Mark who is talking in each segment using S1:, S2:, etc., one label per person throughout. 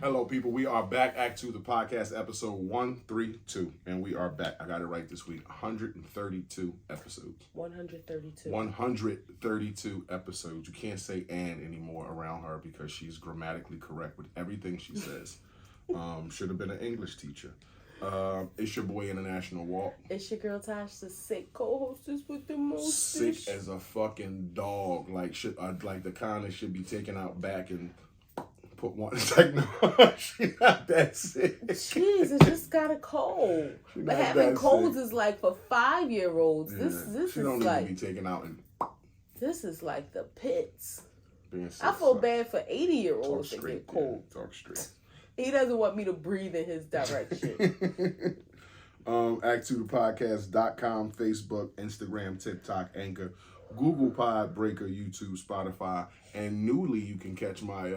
S1: Hello, people. We are back. Act 2, the podcast, episode 132. And we are back. I got it right this week. 132 episodes.
S2: 132.
S1: 132 episodes. You can't say "and" anymore around her because she's grammatically correct with everything she says. Should have been an English teacher. It's your boy, International Walk.
S2: It's your girl, Tosh, the sick co-hostess with the most.
S1: Sick as a fucking dog. Like the kind that should be taken out back and put one. It's like, no, she's not that sick.
S2: Jeez, it just got a cold. But having colds is like for 5-year-olds.
S1: Yeah.
S2: This
S1: she
S2: is
S1: don't
S2: like
S1: need to be taken out and.
S2: this is like the pits.
S1: Sick,
S2: I feel bad for 80-year-olds that get cold.
S1: Yeah, talk straight.
S2: He doesn't want me to breathe in his direction.
S1: Act2thepodcast.com, Facebook, Instagram, TikTok, Anchor, Google Pod, Breaker, YouTube, Spotify, and newly you can catch my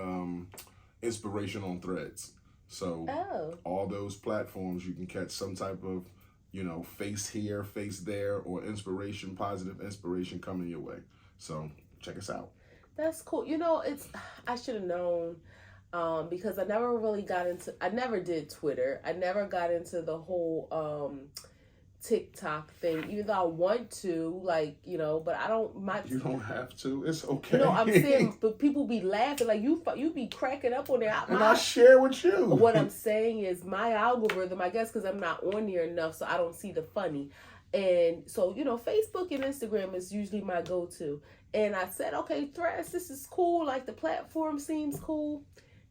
S1: inspiration on Threads. So all those platforms you can catch some type of, face here, face there, or inspiration, positive inspiration coming your way. So check us out.
S2: That's cool. I should have known. Because I never did Twitter. I never got into the whole TikTok thing, even though I want to, but I don't.
S1: You don't have to. It's okay.
S2: I'm saying, but people be laughing, like you be cracking up on there.
S1: And I share with you.
S2: What I'm saying is my algorithm, I guess, because I'm not on there enough, so I don't see the funny. And so, Facebook and Instagram is usually my go-to. And I said, okay, Threads, this is cool. Like the platform seems cool.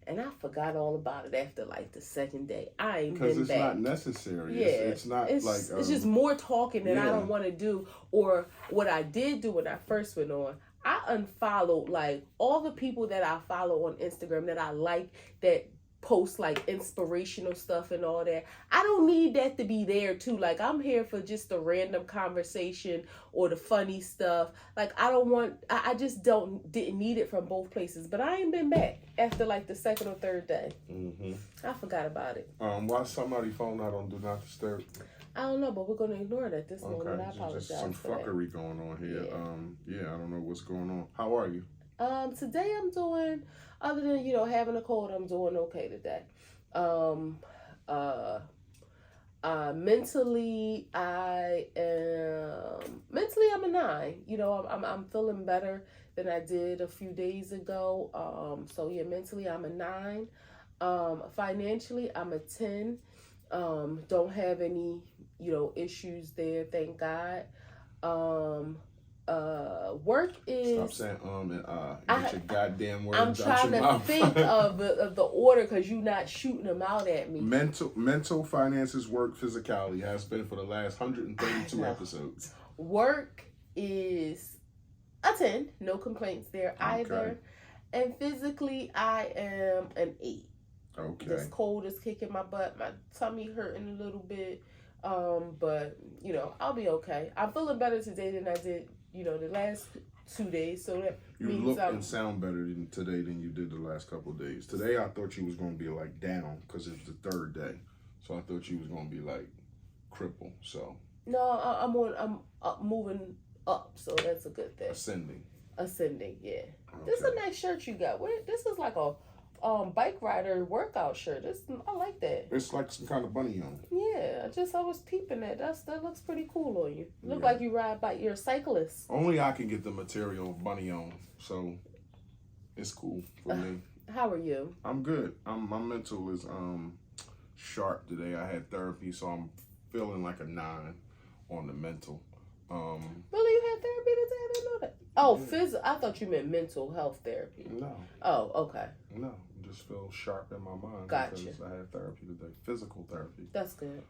S2: And I forgot all about it after the second day. I ain't been back.
S1: Because it's not necessary.
S2: Yeah.
S1: It's not
S2: it's just more talking that I don't want to do. Or what I did do when I first went on, I unfollowed all the people that I follow on Instagram that I like that post inspirational stuff and all that. I don't need that to be there too. I'm here for just the random conversation or the funny stuff. I just didn't need it from both places. But I ain't been back after the second or third day.
S1: Mm-hmm.
S2: I forgot about it.
S1: Why somebody's phone not on Do Not Disturb?
S2: I don't know, but we're gonna ignore it at this moment. I apologize.
S1: Just some fuckery going on here. I don't know what's going on. How are you?
S2: Today I'm doing, other than, having a cold, I'm doing okay today. Mentally I'm a 9. I'm feeling better than I did a few days ago. Mentally I'm a 9. Financially I'm a 10. Don't have any, issues there, thank God. Work is.
S1: Stop saying get your goddamn words
S2: I'm trying to think of the order because you're not shooting them out at me.
S1: Mental, finances, work, physicality has been for the last 132 episodes.
S2: Work is a 10, no complaints there either. And physically, I am an 8.
S1: Okay.
S2: This cold is kicking my butt. My tummy hurting a little bit. But I'll be okay. I'm feeling better today than I did, the last 2 days. So that
S1: you
S2: means
S1: look and sound better today than you did the last couple of days. Today I thought you was gonna be down because it's the third day, so I thought you was gonna be crippled. So
S2: no, I'm moving up, so that's a good thing. Ascending, yeah. Okay. This is a nice shirt you got. This is like a bike rider workout shirt. I like that.
S1: It's like some kind of bunny on.
S2: Yeah, I was peeping at that looks pretty cool on you. Look like you ride bike. You're a cyclist.
S1: Only I can get the material bunny on, so it's cool for me.
S2: How are you?
S1: I'm good. My mental is sharp today. I had therapy, so I'm feeling like a 9 on the mental.
S2: Really, you had therapy today? I didn't know that. Oh, I thought you meant mental health therapy.
S1: No.
S2: Oh, okay.
S1: No, just feel sharp in my mind.
S2: Gotcha.
S1: Because I had therapy today, physical therapy.
S2: That's good.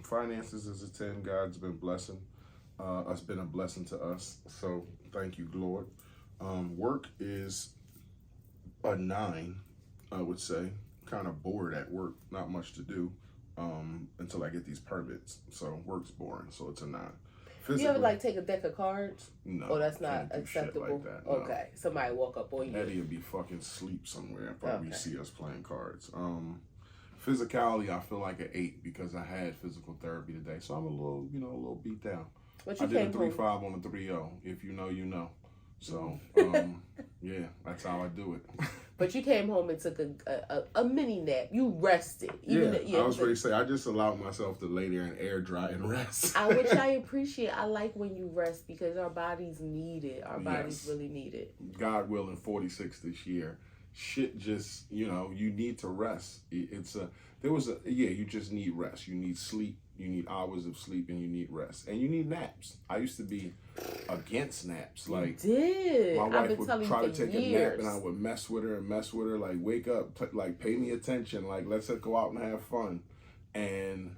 S1: Finances is a 10. God's been blessing. It's been a blessing to us. So thank you, Lord. Work is a 9, I would say. Kind of bored at work. Not much to do until I get these permits. So work's boring. So it's a 9. Physically,
S2: you ever take a deck of cards?
S1: No.
S2: Oh, that's not acceptable.
S1: Shit like that, no.
S2: Okay, somebody walk up on you.
S1: Eddie would be fucking asleep somewhere and probably see us playing cards. Physicality, I feel like an 8 because I had physical therapy today, so I'm a little beat down.
S2: But you
S1: I did a 3.5 on a 3.0. If you know, you know. So yeah, that's how I do it.
S2: But you came home and took a mini nap. You rested.
S1: I was ready to say, I just allowed myself to lay there and air dry and rest.
S2: Which I appreciate. I like when you rest because our bodies need it. Our bodies really need it.
S1: God willing, 46 this year. Shit just, you need to rest. You just need rest. You need sleep. You need hours of sleep and you need rest. And you need naps. I used to be against naps. Like, my wife would try to take a nap and I would mess with her. Like, wake up, pay me attention. Like, let's go out and have fun. And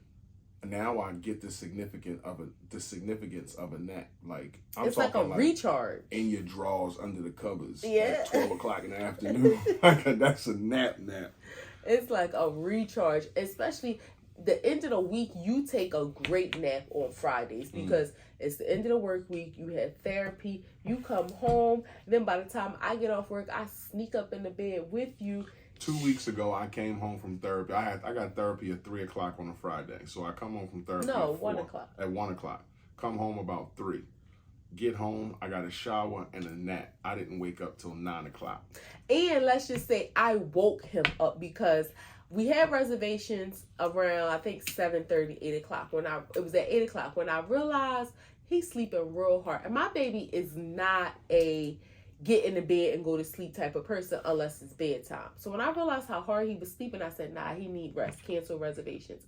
S1: now I get the significance of a nap. Like,
S2: it's like a recharge.
S1: In your drawers under the covers.
S2: Yeah.
S1: At 12 o'clock in the afternoon. That's a nap.
S2: It's like a recharge, especially the end of the week. You take a great nap on Fridays because it's the end of the work week. You had therapy. You come home. Then by the time I get off work, I sneak up in the bed with you.
S1: 2 weeks ago, I came home from therapy. I got therapy at 3 o'clock on a Friday. So I come home from therapy at
S2: 1 o'clock.
S1: At 1 o'clock. Come home about 3. Get home, I got a shower and a nap. I didn't wake up till 9 o'clock.
S2: And let's just say I woke him up because we had reservations around, I think, 7:30, 8 o'clock. It was at 8 o'clock when I realized he's sleeping real hard. And my baby is not a get in the bed and go to sleep type of person unless it's bedtime. So when I realized how hard he was sleeping, I said, nah, he need rest. Cancel reservations.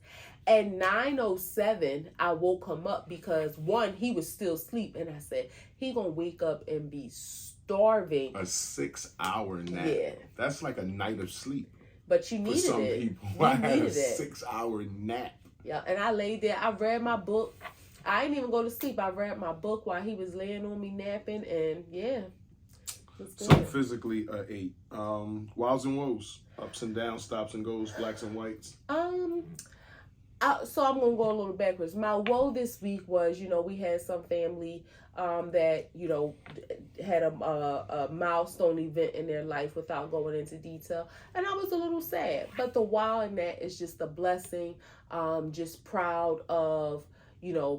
S2: At 9:07, I woke him up because, one, he was still asleep. And I said, he gonna wake up and be starving.
S1: A 6-hour nap.
S2: Yeah.
S1: That's like a night of sleep.
S2: But you needed it.
S1: For some people. I had a 6-hour nap.
S2: Yeah, and I laid there. I read my book. I didn't even go to sleep. I read my book while he was laying on me napping. And, yeah.
S1: So physically, 8. Wows and woes, ups and downs, stops and goes, blacks and whites.
S2: So I'm gonna go a little backwards. My woe this week was, we had some family that had a milestone event in their life without going into detail, and I was a little sad. But the wow in that is just a blessing. Just proud of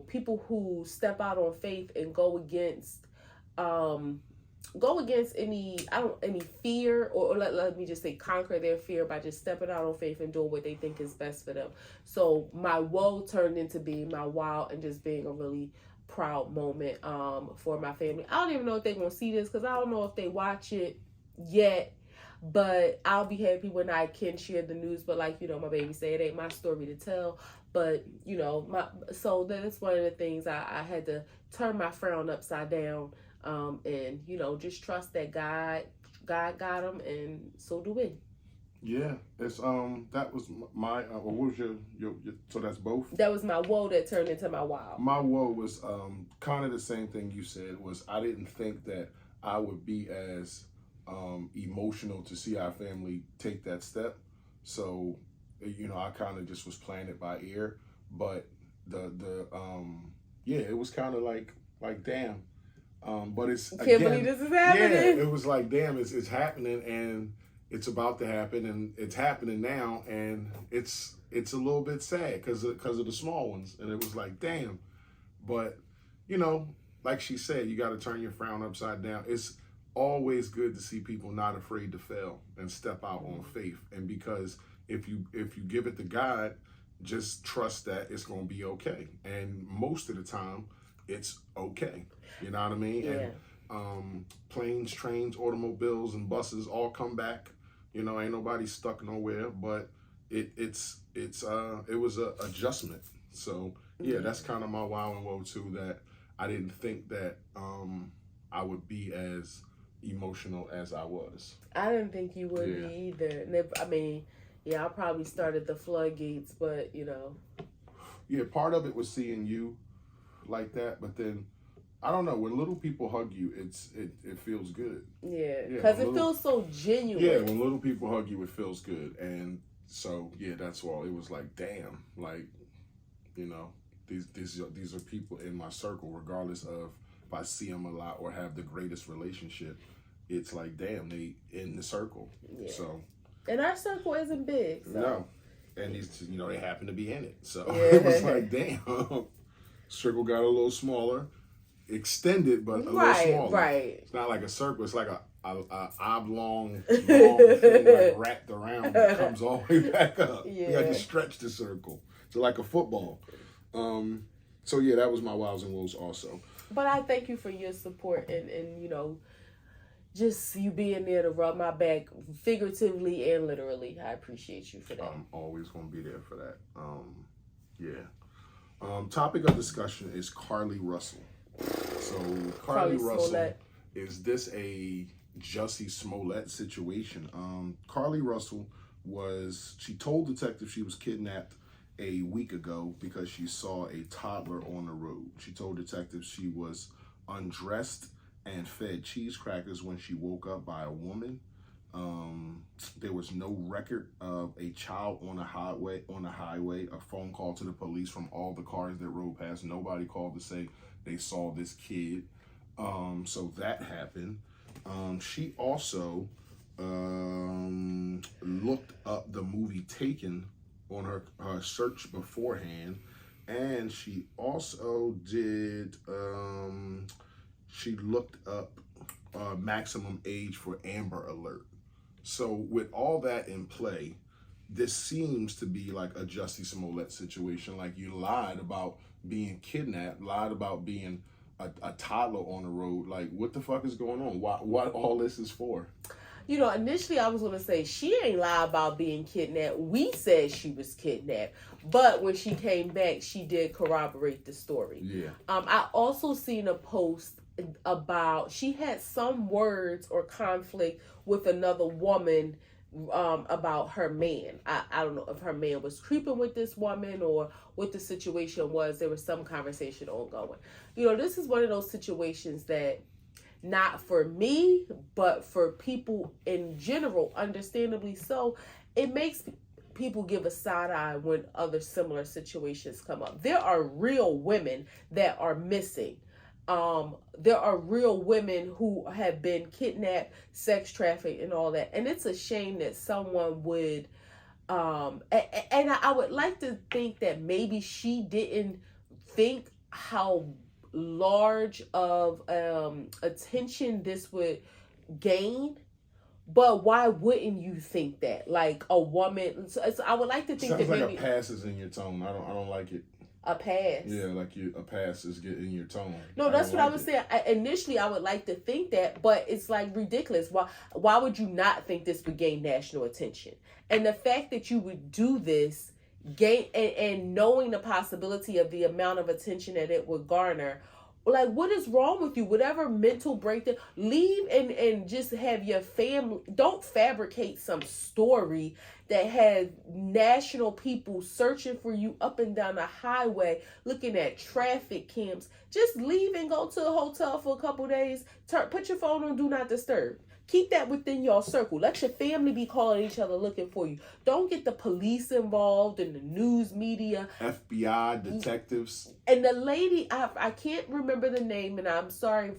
S2: people who step out on faith and go against any fear or let me just say conquer their fear by just stepping out on faith and doing what they think is best for them. So my woe turned into being my wow and just being a really proud moment for my family. I don't even know if they're going to see this because I don't know if they watch it yet, but I'll be happy when I can share the news. But like, my baby said, it ain't my story to tell. But, so that's one of the things I had to turn my frown upside down. And just trust that God got him, and so do we.
S1: Yeah, it's that was my what was your so that's both.
S2: That was my woe that turned into my wow.
S1: My woe was kind of the same thing you said. Was I didn't think that I would be as emotional to see our family take that step. So I kind of just was playing it by ear. But it was kind of like damn. But it's
S2: can't believe this is happening.
S1: Yeah, it was like, damn, it's happening and it's about to happen and it's happening now and it's a little bit sad because of the small ones, and it was like, damn. But like she said, you got to turn your frown upside down. It's always good to see people not afraid to fail and step out on faith, and because if you give it to God, just trust that it's gonna be okay, and most of the time it's okay. You know what I mean?
S2: Yeah.
S1: And planes, trains, automobiles, and buses all come back. Ain't nobody stuck nowhere, but it was a adjustment. So yeah, that's kind of my wow and woe too, that I didn't think that I would be as emotional as I was.
S2: I didn't think you would be either. I mean, I probably started the floodgates, but
S1: Yeah, part of it was seeing you like that, but then I don't know, when little people hug you, it feels good.
S2: Yeah, because it feels so genuine.
S1: Yeah, when little people hug you, it feels good. And so that's all. It was like, damn, like, these are people in my circle, regardless of if I see them a lot or have the greatest relationship. It's like, damn, they in the circle. Yeah. So,
S2: and our circle isn't big. So.
S1: No, and these, they happen to be in it. So it was like, damn, circle got a little smaller, extended, but a little smaller.
S2: Right.
S1: It's not like a circle. It's like a a oblong, long thing like wrapped around and comes all the way back up.
S2: Yeah.
S1: You had to stretch the circle. So like a football. So yeah, that was my wows and woes also.
S2: But I thank you for your support and just you being there to rub my back figuratively and literally. I appreciate you for that.
S1: I'm always going to be there for that. Topic of discussion is Carlee Russell. So Carlee Russell, Smollett. Is this a Jussie Smollett situation? Carlee Russell she told detectives she was kidnapped a week ago because she saw a toddler on the road. She told detectives she was undressed and fed cheese crackers when she woke up by a woman. There was no record of a child on the highway. A phone call to the police from all the cars that rode past. Nobody called to say they saw this kid. So that happened. She also looked up the movie Taken on her search beforehand, and she also did. She looked up maximum age for Amber Alert. So with all that in play, this seems to be like a Jussie Smollett situation. Like you lied about being kidnapped, lied about being a toddler on the road. Like what the fuck is going on? What all this is for?
S2: Initially I was going to say she ain't lied about being kidnapped. We said she was kidnapped. But when she came back, she did corroborate the story.
S1: Yeah.
S2: I also seen a post about she had some words or conflict with another woman about her man. I don't know if her man was creeping with this woman or what the situation was. There was some conversation ongoing. This is one of those situations that not for me, but for people in general, understandably so, it makes people give a side eye when other similar situations come up. There are real women that are missing. There are real women who have been kidnapped, sex trafficked, and all that. And it's a shame that someone would, and I would like to think that maybe she didn't think how large of attention this would gain. But why wouldn't you think that? Like a woman, so I would like to think
S1: Sounds
S2: that
S1: like
S2: maybe
S1: a pass is in your tone. I don't like it.
S2: A pass.
S1: Yeah, like a pass is getting your tone.
S2: No, that's what I was saying. Initially, I would like to think that, but it's like ridiculous. Why would you not think this would gain national attention? And the fact that you would do this, and knowing the possibility of the amount of attention that it would garner, like what is wrong with you? Whatever mental breakdown, leave and just have your family. Don't fabricate some story that has national people searching for you up and down the highway, looking at traffic cams. Just leave and go to a hotel for a couple days. Put your phone on Do Not Disturb. Keep that within your circle. Let your family be calling each other looking for you. Don't get the police involved in the news media.
S1: FBI, detectives.
S2: And the lady, I can't remember the name, and I'm sorry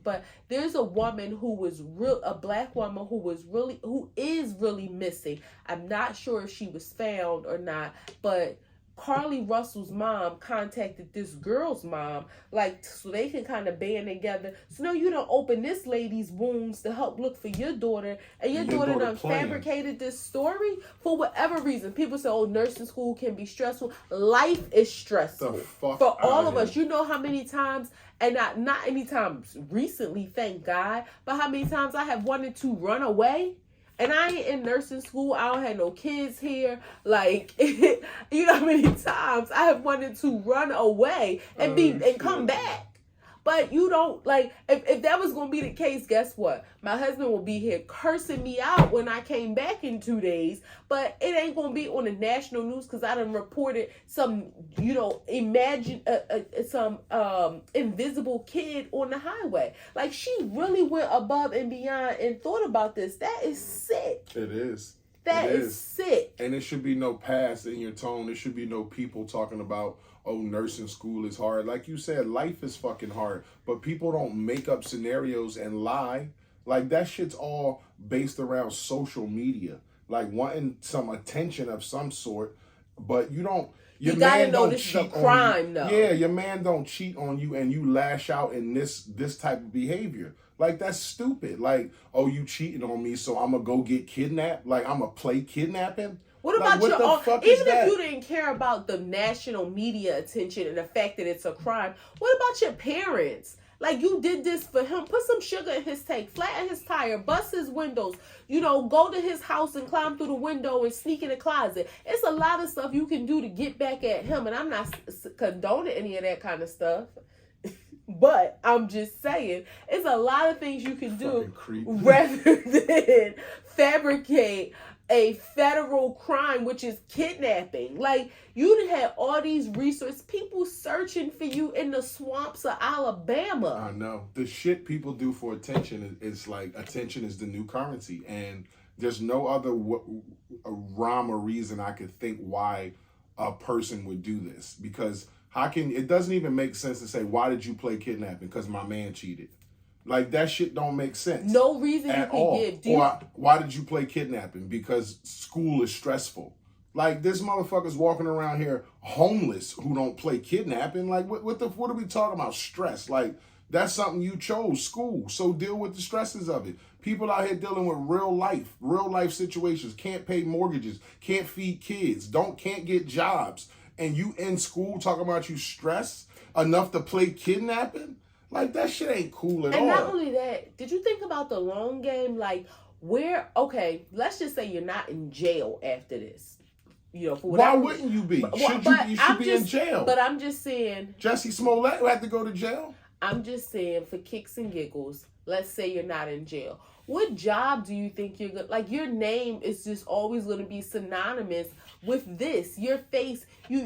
S2: but there's a woman who was a black woman who is really missing. I'm not sure if she was found or not, but Carlee Russell's mom contacted this girl's mom, so they can kind of band together. So no, you don't open this lady's wounds to help look for your daughter, and your daughter done fabricated this story for whatever reason. People say, oh, nursing school can be stressful. Life is stressful for all of us. You know how many times, and not any times recently, thank God, but how many times I have wanted to run away. And I ain't in nursing school. I don't have no kids here. You know how many times I have wanted to run away and come back. But you don't, if that was going to be the case, guess what? My husband will be here cursing me out when I came back in 2 days. But it ain't going to be on the national news because I done reported some, imagine some invisible kid on the highway. She really went above and beyond and thought about this. That is sick.
S1: It is.
S2: That is sick.
S1: And it should be no pass in your tone. There should be no people talking about, oh, nursing school is hard. Like you said, life is fucking hard. But people don't make up scenarios and lie. That shit's all based around social media. Wanting some attention of some sort. But you don't...
S2: You gotta know this is a crime, though.
S1: Yeah, your man don't cheat on you and you lash out in this type of behavior. Like, that's stupid. Like, oh, you cheating on me, so I'm gonna go get kidnapped? Like, I'm gonna play kidnapping?
S2: What about
S1: like,
S2: your own?
S1: Fuck
S2: even
S1: if
S2: you didn't care about the national media attention and the fact that it's a crime, what about your parents? Like, you did this for him. Put some sugar in his tank, flatten his tire, bust his windows, go to his house and climb through the window and sneak in the closet. It's a lot of stuff you can do to get back at him, and I'm not condoning any of that kind of stuff. But I'm just saying, it's a lot of things you can do rather than fabricate a federal crime, which is kidnapping. Like, you had all these resources, people searching for you in the swamps of Alabama.
S1: I know. The shit people do for attention is like, attention is the new currency. And there's no other rhyme or reason I could think why a person would do this. Because it doesn't even make sense to say, why did you play kidnapping? Because my man cheated. Like, that shit don't make sense.
S2: No reason at all. Give.
S1: Or why did you play kidnapping? Because school is stressful. Like, this motherfucker's walking around here homeless who don't play kidnapping. Like, what are we talking about? Stress. Like, that's something you chose, school. So deal with the stresses of it. People out here dealing with real life situations, can't pay mortgages, can't feed kids, can't get jobs. And you in school talking about you stressed enough to play kidnapping? Like, that shit ain't cool at all.
S2: And not only that, did you think about the long game? Like, let's just say you're not in jail after this. For
S1: why wouldn't you be? You should be in jail.
S2: But I'm just saying,
S1: Jussie Smollett had to go to jail.
S2: I'm just saying, for kicks and giggles, let's say you're not in jail. What job do you think you're good? Like, your name is just always going to be synonymous with this. Your face, I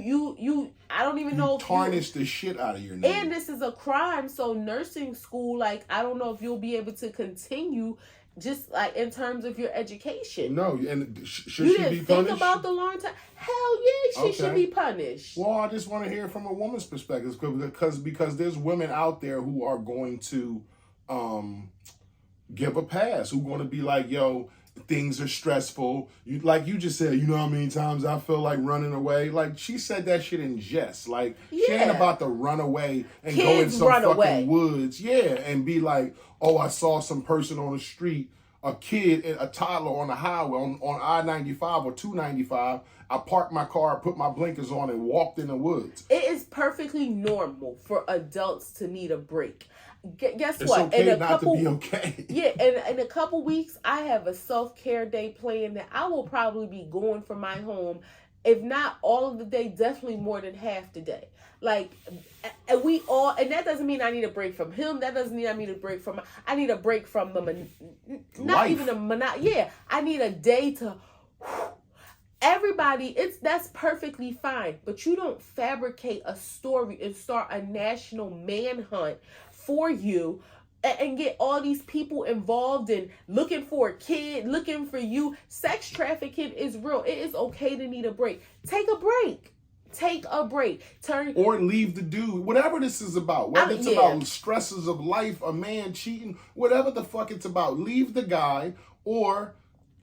S2: don't even know if
S1: tarnish the shit out of your name.
S2: And this is a crime, so nursing school, like, I don't know if you'll be able to continue just like in terms of your education.
S1: No, and should she be punished?
S2: Think about the long time. Hell yeah, she should be punished.
S1: Well, I just want to hear from a woman's perspective, because there's women out there who are going to give a pass, who are going to be like, yo, things are stressful. You just said, how many times I feel like running away? Like, she said that shit in jest. Like, she ain't about to run away and go in some fucking woods. Yeah, and be like, oh, I saw some person on the street, a kid, a toddler on the highway, on I-95 or 295. I parked my car, put my blinkers on, and walked in the woods.
S2: It is perfectly normal for adults to need a break. Guess
S1: it's
S2: what?
S1: Okay not to be okay.
S2: Yeah, and in a couple weeks, I have a self-care day planned that I will probably be going from my home, if not all of the day, definitely more than half the day. Like, and that doesn't mean I need a break from him. That doesn't mean I need a break from, I need a break from I need a day to, everybody, that's perfectly fine. But you don't fabricate a story and start a national manhunt for you and get all these people involved in looking for a kid, looking for you. Sex trafficking is real. It is okay to need a break. Take a break.
S1: Or leave the dude. Whatever this is about. Whether it's about stresses of life, a man cheating, whatever the fuck it's about. Leave the guy, or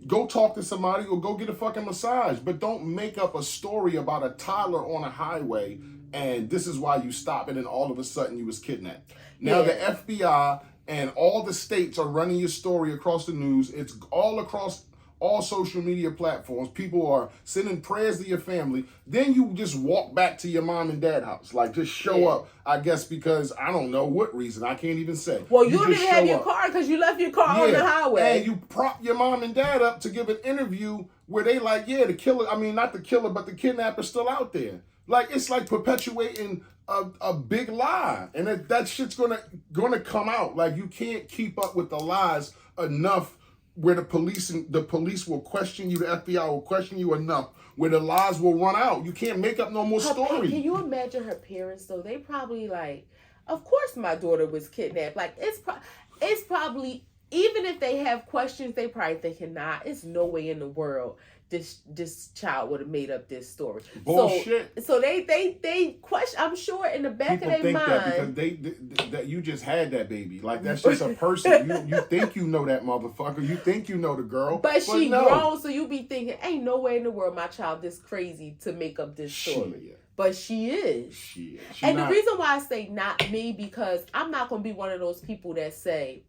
S1: go talk to somebody, or go get a fucking massage. But don't make up a story about a toddler on a highway and this is why you stopped, and then all of a sudden you was kidnapped. Now the FBI and all the states are running your story across the news. It's all across all social media platforms. People are sending prayers to your family. Then you just walk back to your mom and dad house. Like, just show up, I guess, because I don't know what reason. I can't even say.
S2: Well, you didn't have your car because you left your car on the highway.
S1: And you prop your mom and dad up to give an interview where they like, the killer, not the killer, but the kidnapper's still out there. Like, it's like perpetuating a big lie. And that shit's gonna come out. Like, you can't keep up with the lies enough where the police will question you, the FBI will question you enough where the lies will run out. You can't make up no more story.
S2: Can you imagine her parents, though? They probably like, of course my daughter was kidnapped. Like, it's probably, even if they have questions, they probably thinking, nah, it's no way in the world this child would have made up this story.
S1: Bullshit.
S2: So they question. I'm sure in the back
S1: People
S2: of their mind,
S1: that because that you just had that baby. Like, that's just a person. you think you know that motherfucker. You think you know the girl,
S2: but she grown. So you be thinking, ain't no way in the world my child this crazy to make up this story. But she is.
S1: She is.
S2: The reason why I say not me, because I'm not gonna be one of those people that say,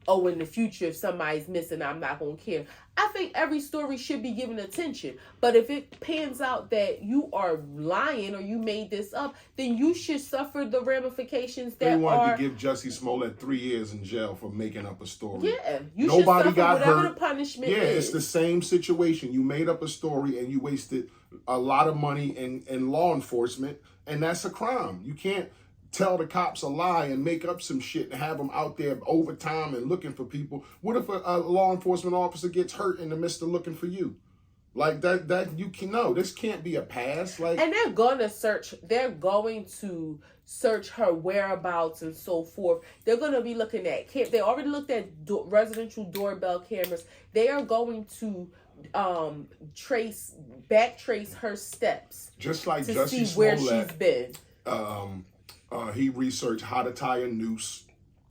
S2: oh, in the future, if somebody's missing, I'm not going to care. I think every story should be given attention. But if it pans out that you are lying or you made this up, then you should suffer the ramifications that
S1: they wanted to give Jussie Smollett 3 years in jail for making up a story.
S2: Yeah, you
S1: Nobody
S2: should suffer
S1: got
S2: whatever
S1: hurt.
S2: the punishment
S1: is. Yeah,
S2: is.
S1: It's the same situation. You made up a story and you wasted a lot of money in law enforcement, and that's a crime. You can't tell the cops a lie and make up some shit and have them out there overtime and looking for people. What if a law enforcement officer gets hurt in the midst of looking for you? Like that you can know. This can't be a pass. Like,
S2: and they're going to search her whereabouts and so forth. They're going to be looking at they already looked at residential doorbell cameras. They are going to backtrace her steps,
S1: just like
S2: to
S1: Jussie
S2: see where
S1: Smollett,
S2: she's been.
S1: He researched how to tie a noose.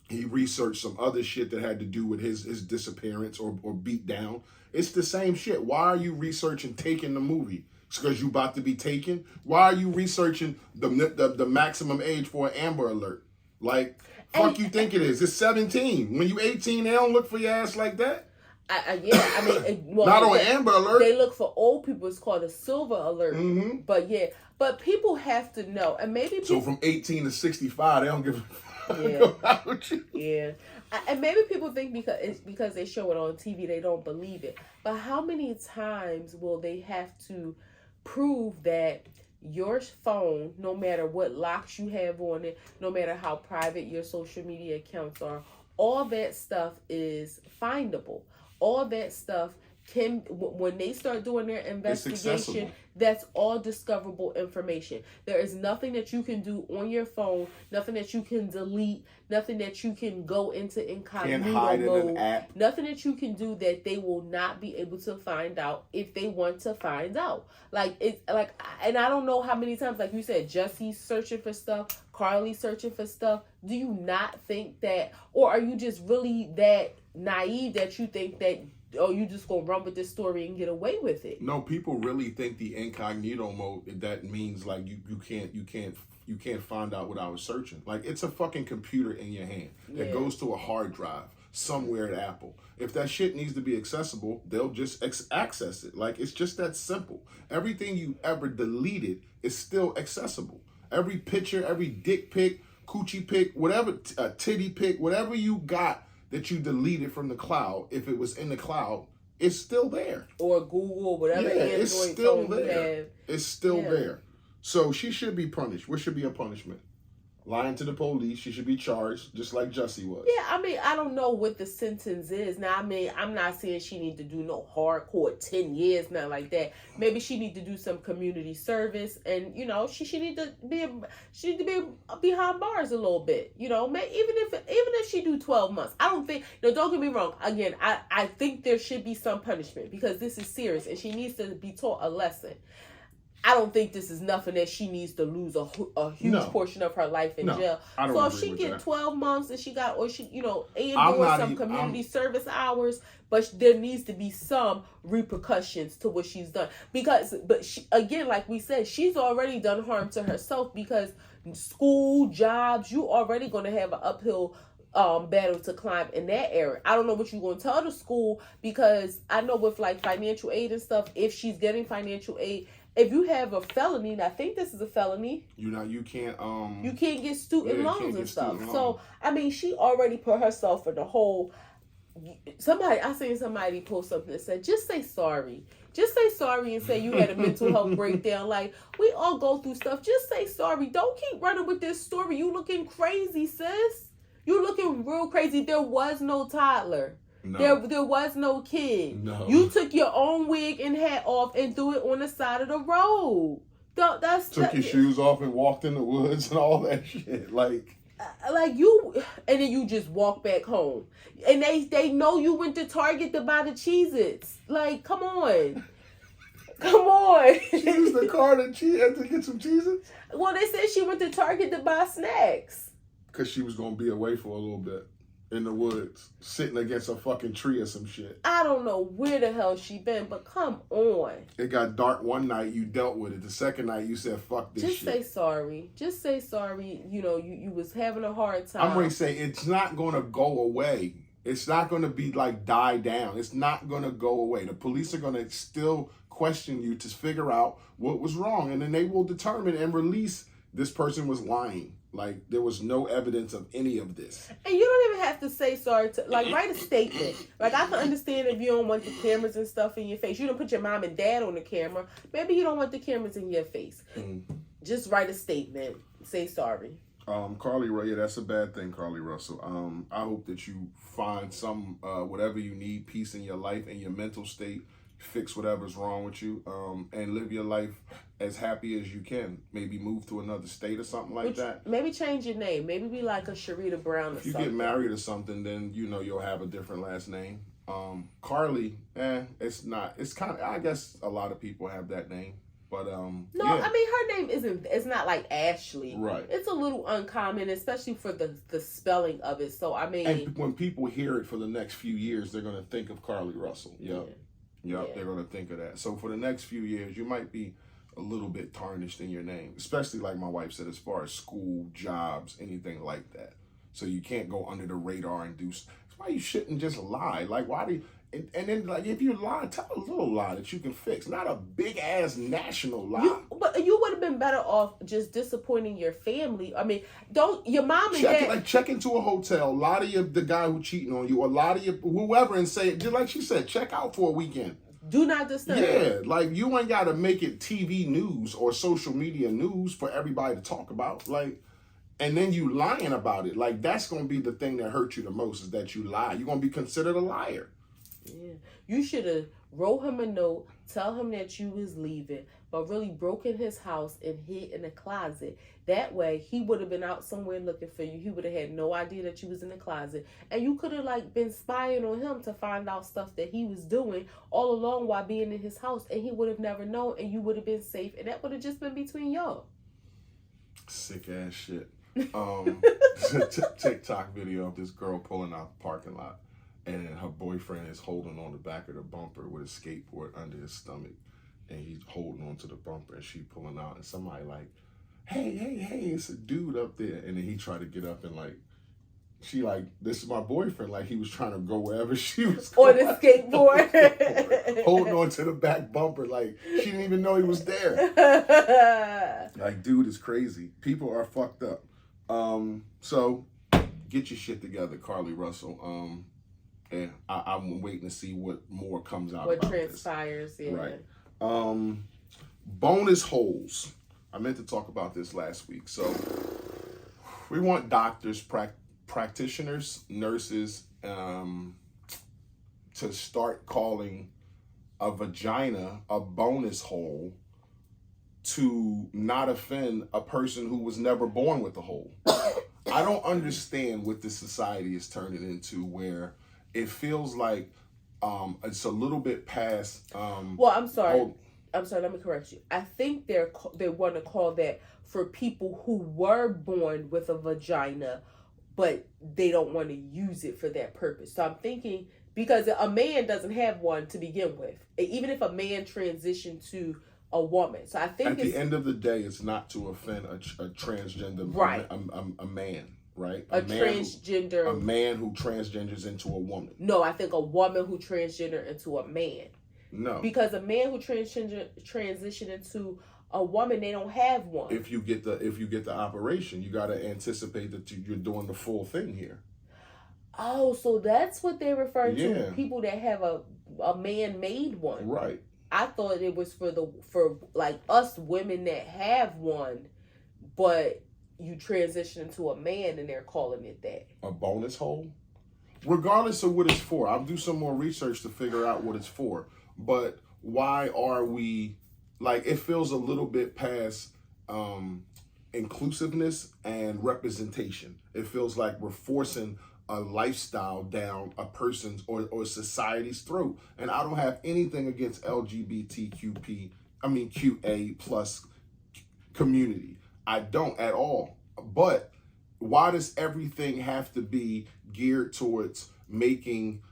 S1: He researched some other shit that had to do with his disappearance or beat down. It's the same shit. Why are you researching Taken the movie? It's because you about to be taken. Why are you researching the maximum age for an Amber Alert? Like, fuck you think it is? It's 17. When you 18, they don't look for your ass like that.
S2: Not
S1: on Amber Alert.
S2: They look for old people. It's called a Silver Alert.
S1: Mm-hmm.
S2: But people have to know, and maybe people,
S1: so from 18 to 65, they don't give a
S2: fuck
S1: about you.
S2: Yeah, and maybe people think because they show it on TV, they don't believe it. But how many times will they have to prove that your phone, no matter what locks you have on it, no matter how private your social media accounts are, all that stuff is findable. All that stuff can, when they start doing their investigation, that's all discoverable information. There is nothing that you can do on your phone, nothing that you can delete, nothing that you can go into incognito mode, nothing that you can do that they will not be able to find out if they want to find out. And I don't know how many times, like you said, Jussie's searching for stuff, Carlee searching for stuff. Do you not think that, or are you just really that naive that you think that, oh, you just gonna run with this story and get away with it?
S1: No, people really think the incognito mode, that means like you can't find out what I was searching. Like, it's a fucking computer in your hand that goes to a hard drive somewhere at Apple. If that shit needs to be accessible, they'll just access it. Like, it's just that simple. Everything you ever deleted is still accessible. Every picture, every dick pic, coochie pic, whatever, titty pic, whatever you got that you deleted from the cloud, if it was in the cloud, it's still there.
S2: Or Google, whatever Android
S1: it's still
S2: phone
S1: there.
S2: you have.
S1: It's still there. So she should be punished. What should be a punishment? Lying to the police. She should be charged, just like Jussie was.
S2: Yeah, I don't know what the sentence is. Now, I'm not saying she need to do no hardcore 10 years, not like that. Maybe she need to do some community service, and she need to be behind bars a little bit. Even if she do 12 months, I don't think. No, don't get me wrong. Again, I think there should be some punishment because this is serious, and she needs to be taught a lesson. I don't think this is nothing that she needs to lose a huge portion of her life in jail. So if she get 12 months and she got, or she, doing some community service hours, but there needs to be some repercussions to what she's done. But she, again, like we said, she's already done harm to herself because school, jobs, you already going to have an uphill battle to climb in that area. I don't know what you're going to tell the school, because I know with like financial aid and stuff, if she's getting financial aid, if you have a felony, and I think this is a felony, you can't get student loans and stuff. So she already put herself in the whole. I seen somebody post something that said, just say sorry. Just say sorry and say you had a mental health breakdown. Like, we all go through stuff. Just say sorry. Don't keep running with this story. You looking crazy, sis. You looking real crazy. There was no toddler. No. There was no kid. No. You took your own wig and hat off and threw it on the side of the road. Took your shoes off and walked in the woods and all that shit. Like you, and then you just walk back home. And they know you went to Target to buy the Cheez-Its. Like, come on. Come on. She used the car to get some Cheez-Its? Well, they said she went to Target to buy snacks. Because she was going to be away for a little bit. In the woods, sitting against a fucking tree or some shit. I don't know where the hell she been, but come on. It got dark one night, you dealt with it. The second night, you said, fuck this shit. Just say sorry. You was having a hard time. I'm going to say, it's not going to go away.
S1: It's not going to be like die down. It's not going to go away. The police are going to still question you to figure out what was wrong. And then they will determine and release this person was lying. Like, there was no evidence of any of this.
S2: And you don't even have to say sorry to, like, write a statement. Like, I can understand if you don't want the cameras and stuff in your face. You don't put your mom and dad on the camera. Maybe you don't want the cameras in your face. Just write a statement. Say sorry.
S1: Carlee Run, yeah, that's a bad thing, Carlee Russell. I hope that you find some, whatever you need, peace in your life and your mental state, fix whatever's wrong with you, and live your life as happy as you can. Maybe move to another state or something like that.
S2: Maybe change your name. Maybe be like a Sharita Brown or something.
S1: If you get married or something, then you know you'll have a different last name. Carlee, it's not. It's kind of, I guess a lot of people have that name. But
S2: no,
S1: yeah.
S2: I mean her name it's not like Ashley.
S1: Right.
S2: It's a little uncommon, especially for the spelling of it. So I mean,
S1: and when people hear it for the next few years, they're gonna think of Carlee Russell. Yep. They're gonna think of that. So for the next few years, you might be a little bit tarnished in your name, especially like my wife said, as far as school, jobs, anything like that. So you can't go under the radar and do. That's why you shouldn't just lie. Like, why do you? And then, like, if you lie, tell a little lie that you can fix, not a big ass national lie.
S2: But you would have been better off just disappointing your family. I mean, don't your mom and dad
S1: like check into a hotel, lie to the guy who cheating on you, or lie to whoever, and say, just like she said, check out for a weekend.
S2: Do not disturb.
S1: Yeah, like you ain't got to make it TV news or social media news for everybody to talk about. Like, and then you lying about it. Like, that's gonna be the thing that hurts you the most, is that you lie. You're gonna be considered a liar.
S2: Yeah, you should have wrote him a note, tell him that you was leaving, but really broke in his house and hid in a closet. That way, he would have been out somewhere looking for you. He would have had no idea that you was in the closet, and you could have like been spying on him to find out stuff that he was doing all along while being in his house, and he would have never known, and you would have been safe, and that would have just been between y'all.
S1: Sick ass shit. TikTok video of this girl pulling out the parking lot. And her boyfriend is holding on the back of the bumper with a skateboard under his stomach. And he's holding on to the bumper and she pulling out. And somebody like, hey, it's a dude up there. And then he tried to get up and like, she like, this is my boyfriend. Like, he was trying to go wherever she was going.
S2: On the skateboard.
S1: Holding on to the back bumper. Like, she didn't even know he was there. Like, dude is crazy. People are fucked up. So, get your shit together, Carlee Russell. And I'm waiting to see what more comes out.
S2: What transpires,
S1: this.
S2: yeah.
S1: Right. Bonus holes. I meant to talk about this last week. So we want doctors, practitioners, nurses, to start calling a vagina a bonus hole to not offend a person who was never born with a hole. I don't understand what this society is turning into, where it feels like it's a little bit past.
S2: Well, I'm sorry. Let me correct you. I think they want to call that for people who were born with a vagina, but they don't want to use it for that purpose. So I'm thinking, because a man doesn't have one to begin with, even if a man transitioned to a woman. So I think
S1: at the end of the day, it's not to offend a transgender,
S2: right?
S1: A man. Right?
S2: A man
S1: who transgenders into a woman.
S2: No, I think a woman who transgender into a man.
S1: No.
S2: Because a man who transition into a woman, they don't have one.
S1: If you get the operation, you got to anticipate that you're doing the full thing here.
S2: Oh, so that's what they refer to,
S1: yeah.
S2: People that have a man-made one.
S1: Right.
S2: I thought it was for like us women that have one, but you transition into a man and they're calling it that.
S1: A bonus hole? Regardless of what it's for. I'll do some more research to figure out what it's for. But why are we, like, it feels a little bit past inclusiveness and representation. It feels like we're forcing a lifestyle down a person's or society's throat. And I don't have anything against QA plus community. I don't at all. But why does everything have to be geared towards making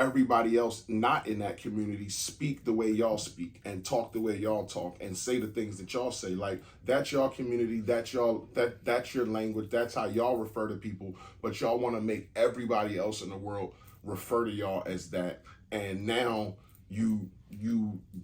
S1: everybody else not in that community speak the way y'all speak and talk the way y'all talk and say the things that y'all say. Like, that's your community, that's your language, that's how y'all refer to people, but y'all want to make everybody else in the world refer to y'all as that. And now you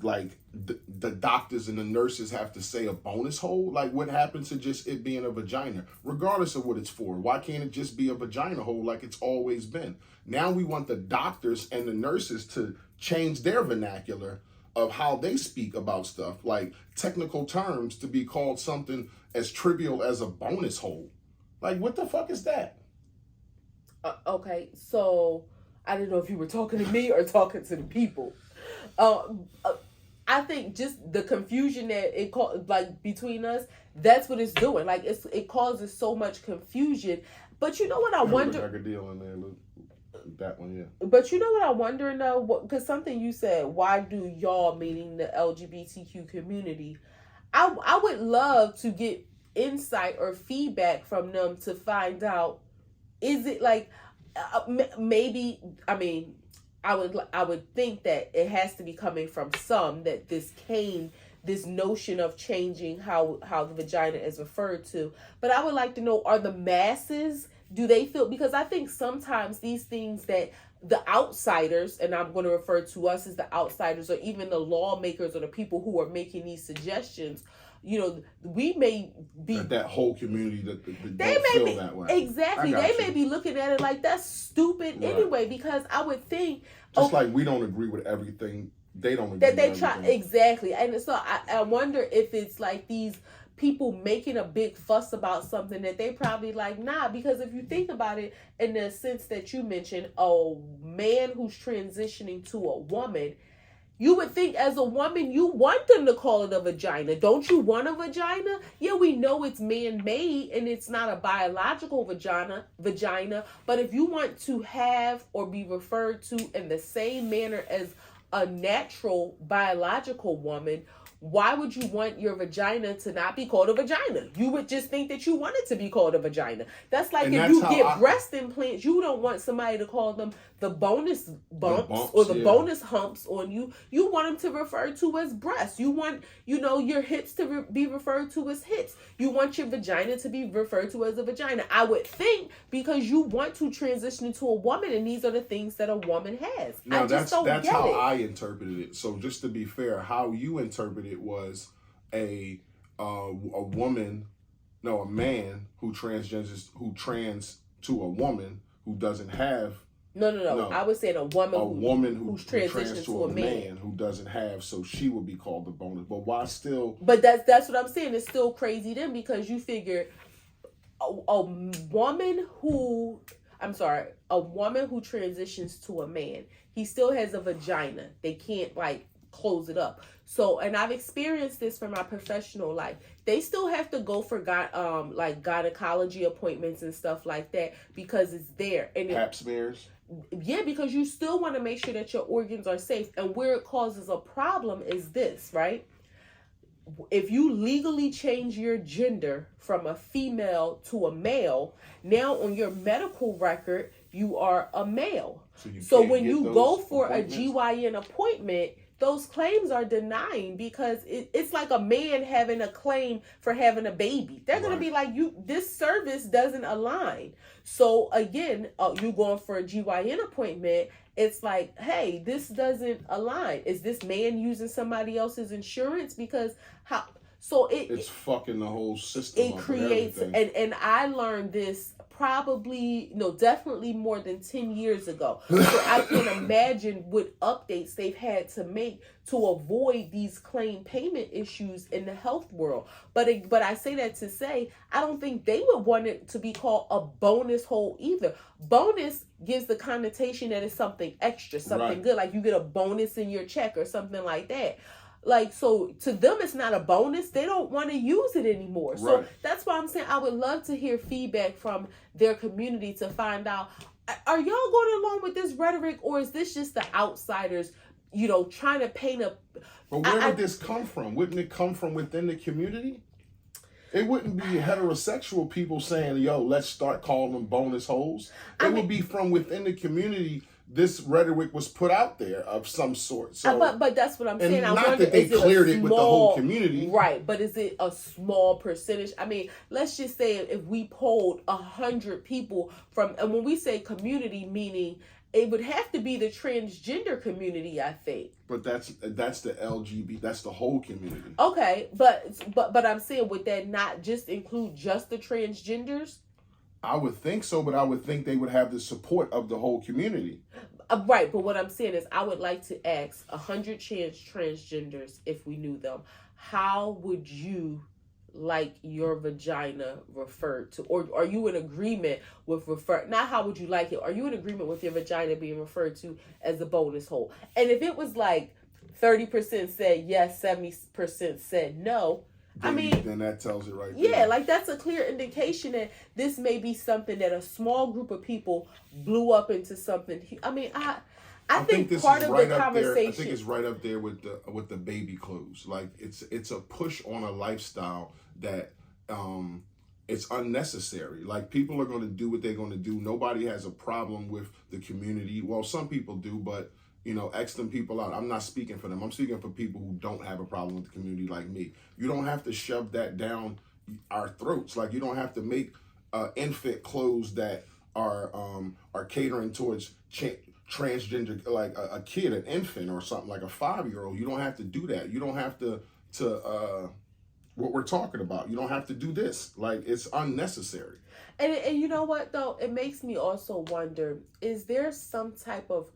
S1: like the doctors and the nurses have to say a bonus hole. Like, what happened to just it being a vagina, regardless of what it's for? Why can't it just be a vagina hole like it's always been? Now we want the doctors and the nurses to change their vernacular of how they speak about stuff, like technical terms, to be called something as trivial as a bonus hole. Like, what the fuck is that?
S2: Okay, so I didn't know if you were talking to me or talking to the people. I think just the confusion that it like between us, that's what it's doing. Like, it causes so much confusion. But you know what I wonder?
S1: Like a deal in there, that one, yeah.
S2: But you know what I'm wondering though? Because something you said, why do y'all, meaning the LGBTQ community? I would love to get insight or feedback from them to find out, is it like, maybe, I mean, I would think that it has to be coming from some, that this notion of changing how the vagina is referred to. But I would like to know, are the masses, do they feel, because I think sometimes these things that the outsiders, and I'm going to refer to us as the outsiders, or even the lawmakers or the people who are making these suggestions, you know, we may be
S1: that whole community that
S2: they
S1: don't
S2: may
S1: feel
S2: be,
S1: that way.
S2: Exactly. They may be looking at it like that's stupid anyway, because I would think
S1: just like we don't agree with everything, they don't agree
S2: that they
S1: with
S2: try
S1: everything.
S2: exactly. And so I wonder if it's like these people making a big fuss about something that they probably like, nah, because if you think about it in the sense that you mentioned, a man who's transitioning to a woman, you would think as a woman, you want them to call it a vagina. Don't you want a vagina? Yeah, we know it's man-made and it's not a biological vagina. But if you want to have or be referred to in the same manner as a natural biological woman, why would you want your vagina to not be called a vagina? You would just think that you want it to be called a vagina. That's like, if you get breast implants, you don't want somebody to call them the bonus bumps or the bonus humps on you. You want them to refer to as breasts. You want, your hips to be referred to as hips. You want your vagina to be referred to as a vagina. I would think because you want to transition into a woman, and these are the things that a woman has.
S1: No,
S2: I just don't get it.
S1: That's how I interpreted it. So just to be fair, how you interpreted it was a man who trans to a woman who doesn't have.
S2: No. I was saying a woman
S1: who's
S2: transitioned to a man
S1: who doesn't have, so she would be called the bonus. But why still?
S2: But that's what I'm saying. It's still crazy then, because you figure a woman who transitions to a man, he still has a vagina. They can't close it up. So, and I've experienced this for my professional life. They still have to go for gynecology appointments and stuff like that because it's there. And
S1: pap smears.
S2: Yeah, because you still want to make sure that your organs are safe. And where it causes a problem is this, right? If you legally change your gender from a female to a male, now on your medical record, you are a male. So when you go for a GYN appointment, those claims are denying, because it's like a man having a claim for having a baby. They're going to be like, this service doesn't align. So again, you going for a GYN appointment, it's like, hey, this doesn't align. Is this man using somebody else's insurance? Because how? So it's
S1: fucking the whole system.
S2: It creates, and I learned this definitely more than 10 years ago. So I can imagine what updates they've had to make to avoid these claim payment issues in the health world. But I say that to say, I don't think they would want it to be called a bonus hole either. Bonus gives the connotation that it's something extra, something good, like you get a bonus in your check or something like that. So to them, it's not a bonus. They don't want to use it anymore. Right. So that's why I'm saying I would love to hear feedback from their community to find out, are y'all going along with this rhetoric, or is this just the outsiders, trying to paint a...
S1: But where did this come from? Wouldn't it come from within the community? It wouldn't be heterosexual people saying, yo, let's start calling them bonus holes. It would be from within the community this rhetoric was put out there of some sort. So,
S2: but that's what I'm saying.
S1: and
S2: I
S1: not
S2: wonder,
S1: that they
S2: is it
S1: cleared
S2: a
S1: it with the whole
S2: small
S1: community.
S2: right? But is it a small percentage? I mean, let's just say if we polled 100 people from, and when we say community, meaning it would have to be the transgender community, I think.
S1: But that's the LGBT. That's the whole community.
S2: Okay, but I'm saying, would that not just include just the transgenders?
S1: I would think so, but I would think they would have the support of the whole community.
S2: Right, but what I'm saying is, I would like to ask 100 transgenders, if we knew them, how would you like your vagina referred to, or are you in agreement with not how would you like it, are you in agreement with your vagina being referred to as a bonus hole? And if it was like 30% said yes, 70% said no,
S1: then that tells it right there.
S2: Yeah, like that's a clear indication that this may be something that a small group of people blew up into something. I mean, I think
S1: this
S2: part
S1: is
S2: of
S1: right
S2: the
S1: up
S2: conversation.
S1: there. I think it's right up there with the baby clothes. Like it's a push on a lifestyle that it's unnecessary. Like people are going to do what they're going to do. Nobody has a problem with the community. Well, some people do, but X them people out. I'm not speaking for them. I'm speaking for people who don't have a problem with the community like me. You don't have to shove that down our throats. Like you don't have to make infant clothes that are catering towards transgender, like a kid, an infant or something, like a 5-year-old. You don't have to do that. You don't have to what we're talking about. You don't have to do this. Like it's unnecessary.
S2: And you know what though? It makes me also wonder, is there some type of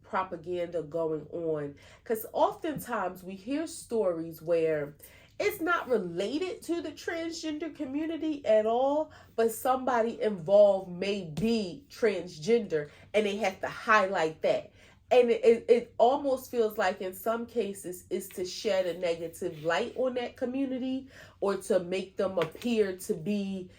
S2: propaganda going on? Because oftentimes we hear stories where it's not related to the transgender community at all, but somebody involved may be transgender and they have to highlight that. And it almost feels like in some cases is to shed a negative light on that community, or to make them appear to be,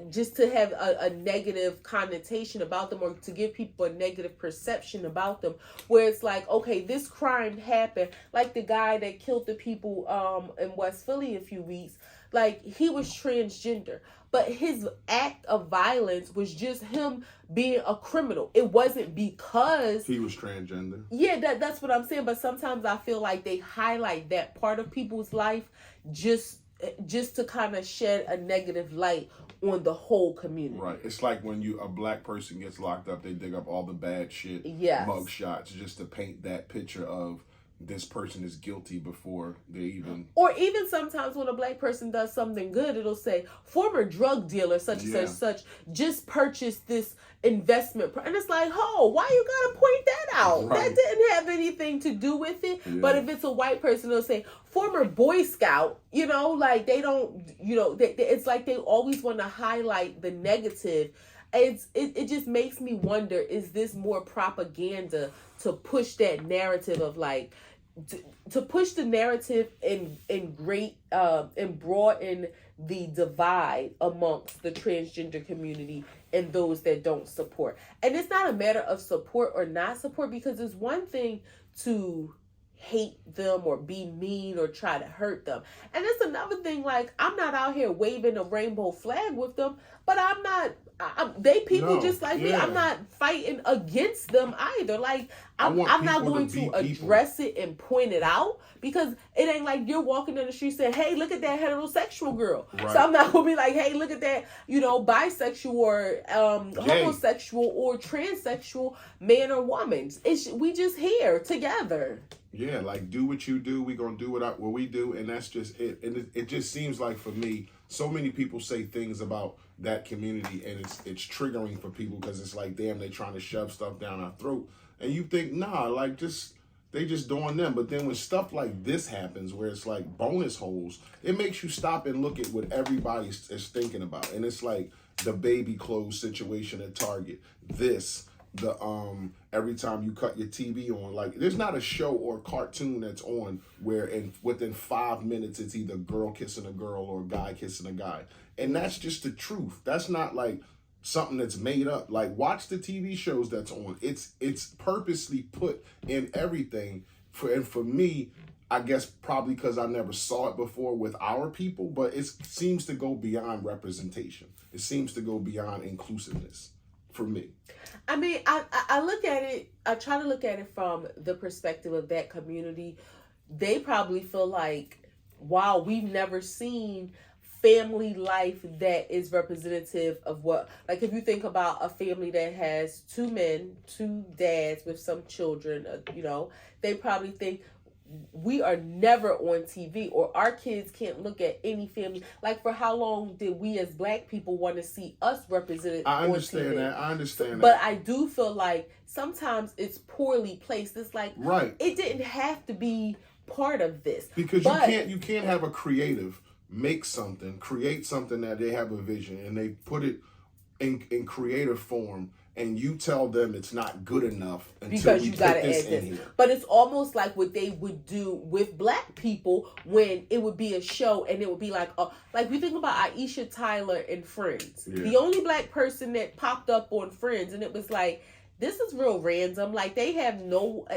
S2: just to have a negative connotation about them, or to give people a negative perception about them, where it's like, okay, this crime happened, like the guy that killed the people in West Philly a few weeks, like he was transgender, but his act of violence was just him being a criminal. It wasn't because
S1: he was transgender.
S2: Yeah, that's what I'm saying. But sometimes I feel like they highlight that part of people's life just to kind of shed a negative light on the whole community.
S1: Right. It's like when a black person gets locked up, they dig up all the bad shit, mug shots, just to paint that picture of this person is guilty before they even...
S2: Or even sometimes when a black person does something good, it'll say, former drug dealer such and such just purchased this investment. And it's like, why you gotta point that out? Right. That didn't have anything to do with it. Yeah. But if it's a white person, they'll say, former Boy Scout, like they don't, it's like they always want to highlight the negative. It just makes me wonder, is this more propaganda to push that narrative of like, to push the narrative and broaden the divide amongst the transgender community and those that don't support? And it's not a matter of support or not support, because it's one thing to hate them or be mean or try to hurt them, and it's another thing, like, I'm not out here waving a rainbow flag with them, but they people just like me. I'm not fighting against them either. Like, I'm not going to address it and point it out, because it ain't like you're walking in the street saying, hey, look at that heterosexual girl. Right. So I'm not going to be like, hey, look at that, bisexual or homosexual or transsexual man or woman. We just here together.
S1: Yeah, like, do what you do. We're going to do what we do. And that's just it. And it just seems like, for me, so many people say things about that community, and it's triggering for people, because it's like, damn, they trying to shove stuff down our throat. And you think, nah, like, they just doing them. But then when stuff like this happens, where it's like bonus holes, it makes you stop and look at what everybody is thinking about. And it's like the baby clothes situation at Target. Every time you cut your TV on, like, there's not a show or cartoon that's on where within 5 minutes it's either girl kissing a girl or a guy kissing a guy. And that's just the truth. That's not like something that's made up. Like, watch the TV shows that's on. It's purposely put in everything. For me, I guess probably because I never saw it before with our people, but it seems to go beyond representation. It seems to go beyond inclusiveness for me.
S2: I mean, I look at it, I try to look at it from the perspective of that community. They probably feel like, wow, we've never seen family life that is representative of what, like if you think about a family that has two men, two dads with some children, they probably think we are never on TV, or our kids can't look at any family. Like, for how long did we as Black people want to see us represented
S1: I
S2: on
S1: understand
S2: TV?
S1: that. I understand
S2: But
S1: that.
S2: I do feel like sometimes it's poorly placed. It's like,
S1: right.
S2: It didn't have to be part of this.
S1: Because you can't have a creative create something that they have a vision and they put it in creative form, and you tell them it's not good enough until you gotta add this. Here.
S2: But it's almost like what they would do with Black people when it would be a show and it would be like we think about Aisha Tyler in Friends. Yeah. The only Black person that popped up on Friends, and it was like, this is real random. Like, they have no...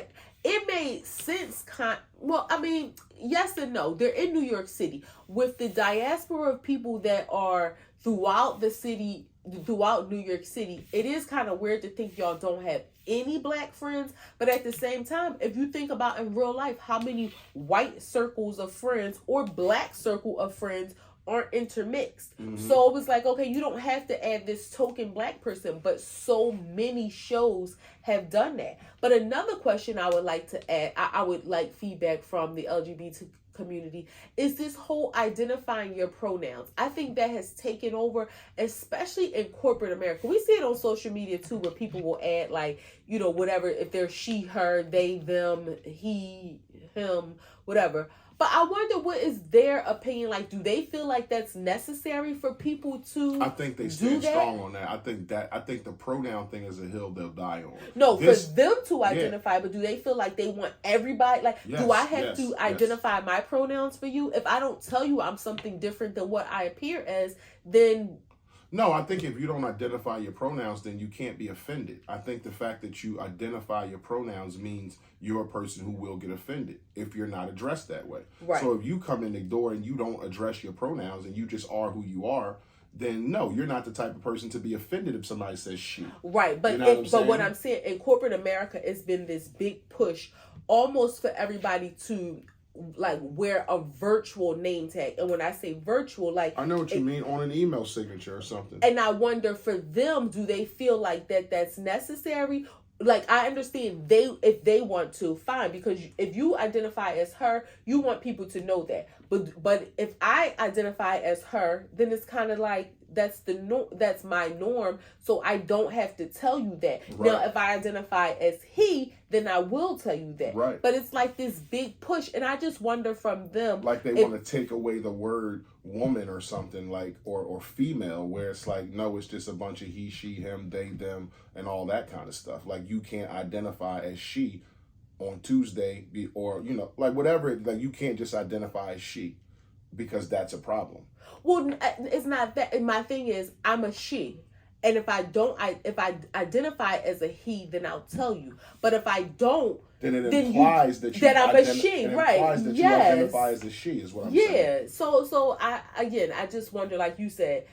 S2: It made sense. Well, I mean, yes and no. They're in New York City with the diaspora of people that are throughout the city, throughout New York City. It is kind of weird to think y'all don't have any Black friends, but at the same time, if you think about in real life, how many white circles of friends or Black circle of friends aren't intermixed. Mm-hmm. So it was like, okay, you don't have to add this token Black person, but so many shows have done that. But another question I would like to add, I would like feedback from the LGBT community, is this whole identifying your pronouns. I think that has taken over, especially in corporate America. We see it on social media too, where people will add like, whatever, if they're she, her, they, them, he, him, whatever. But I wonder, what is their opinion? Like, do they feel like that's necessary for people to
S1: I think they stand strong on that. I think the pronoun thing is a hill they'll die on.
S2: No, for them to identify, but do they feel like they want everybody? Like, yes, do I have to identify my pronouns for you? If I don't tell you I'm something different than what I appear as, then...
S1: No, I think if you don't identify your pronouns, then you can't be offended. I think the fact that you identify your pronouns means you're a person who will get offended if you're not addressed that way. Right. So if you come in the door and you don't address your pronouns and you just are who you are, then no, you're not the type of person to be offended if somebody says she.
S2: Right, but what I'm saying, in corporate America, it's been this big push almost for everybody to like wear a virtual name tag. And when I say virtual, like,
S1: I know what you mean, on an email signature or something.
S2: And I wonder, for them, do they feel like that's necessary? Like, I understand if they want to, fine, because if you identify as her, you want people to know that. But if I identify as her, then it's kind of like that's my norm, so I don't have to tell you that. Right. Now, if I identify as he, then I will tell you that.
S1: Right.
S2: But it's like this big push, and I just wonder from them,
S1: like they want to take away the word woman or something, like or female, where it's like, no, it's just a bunch of he, she, him, they, them, and all that kind of stuff. Like, you can't identify as she on Tuesday, or like whatever. Like, you can't just identify as she, because that's a problem.
S2: Well, it's not that. My thing is, I'm a she. And if I identify as a he, then I'll tell you. But if I don't,
S1: then it implies that
S2: I'm a she, right?
S1: Implies that you identify as a she, is what I'm saying.
S2: Yeah. So I just wonder, like you said,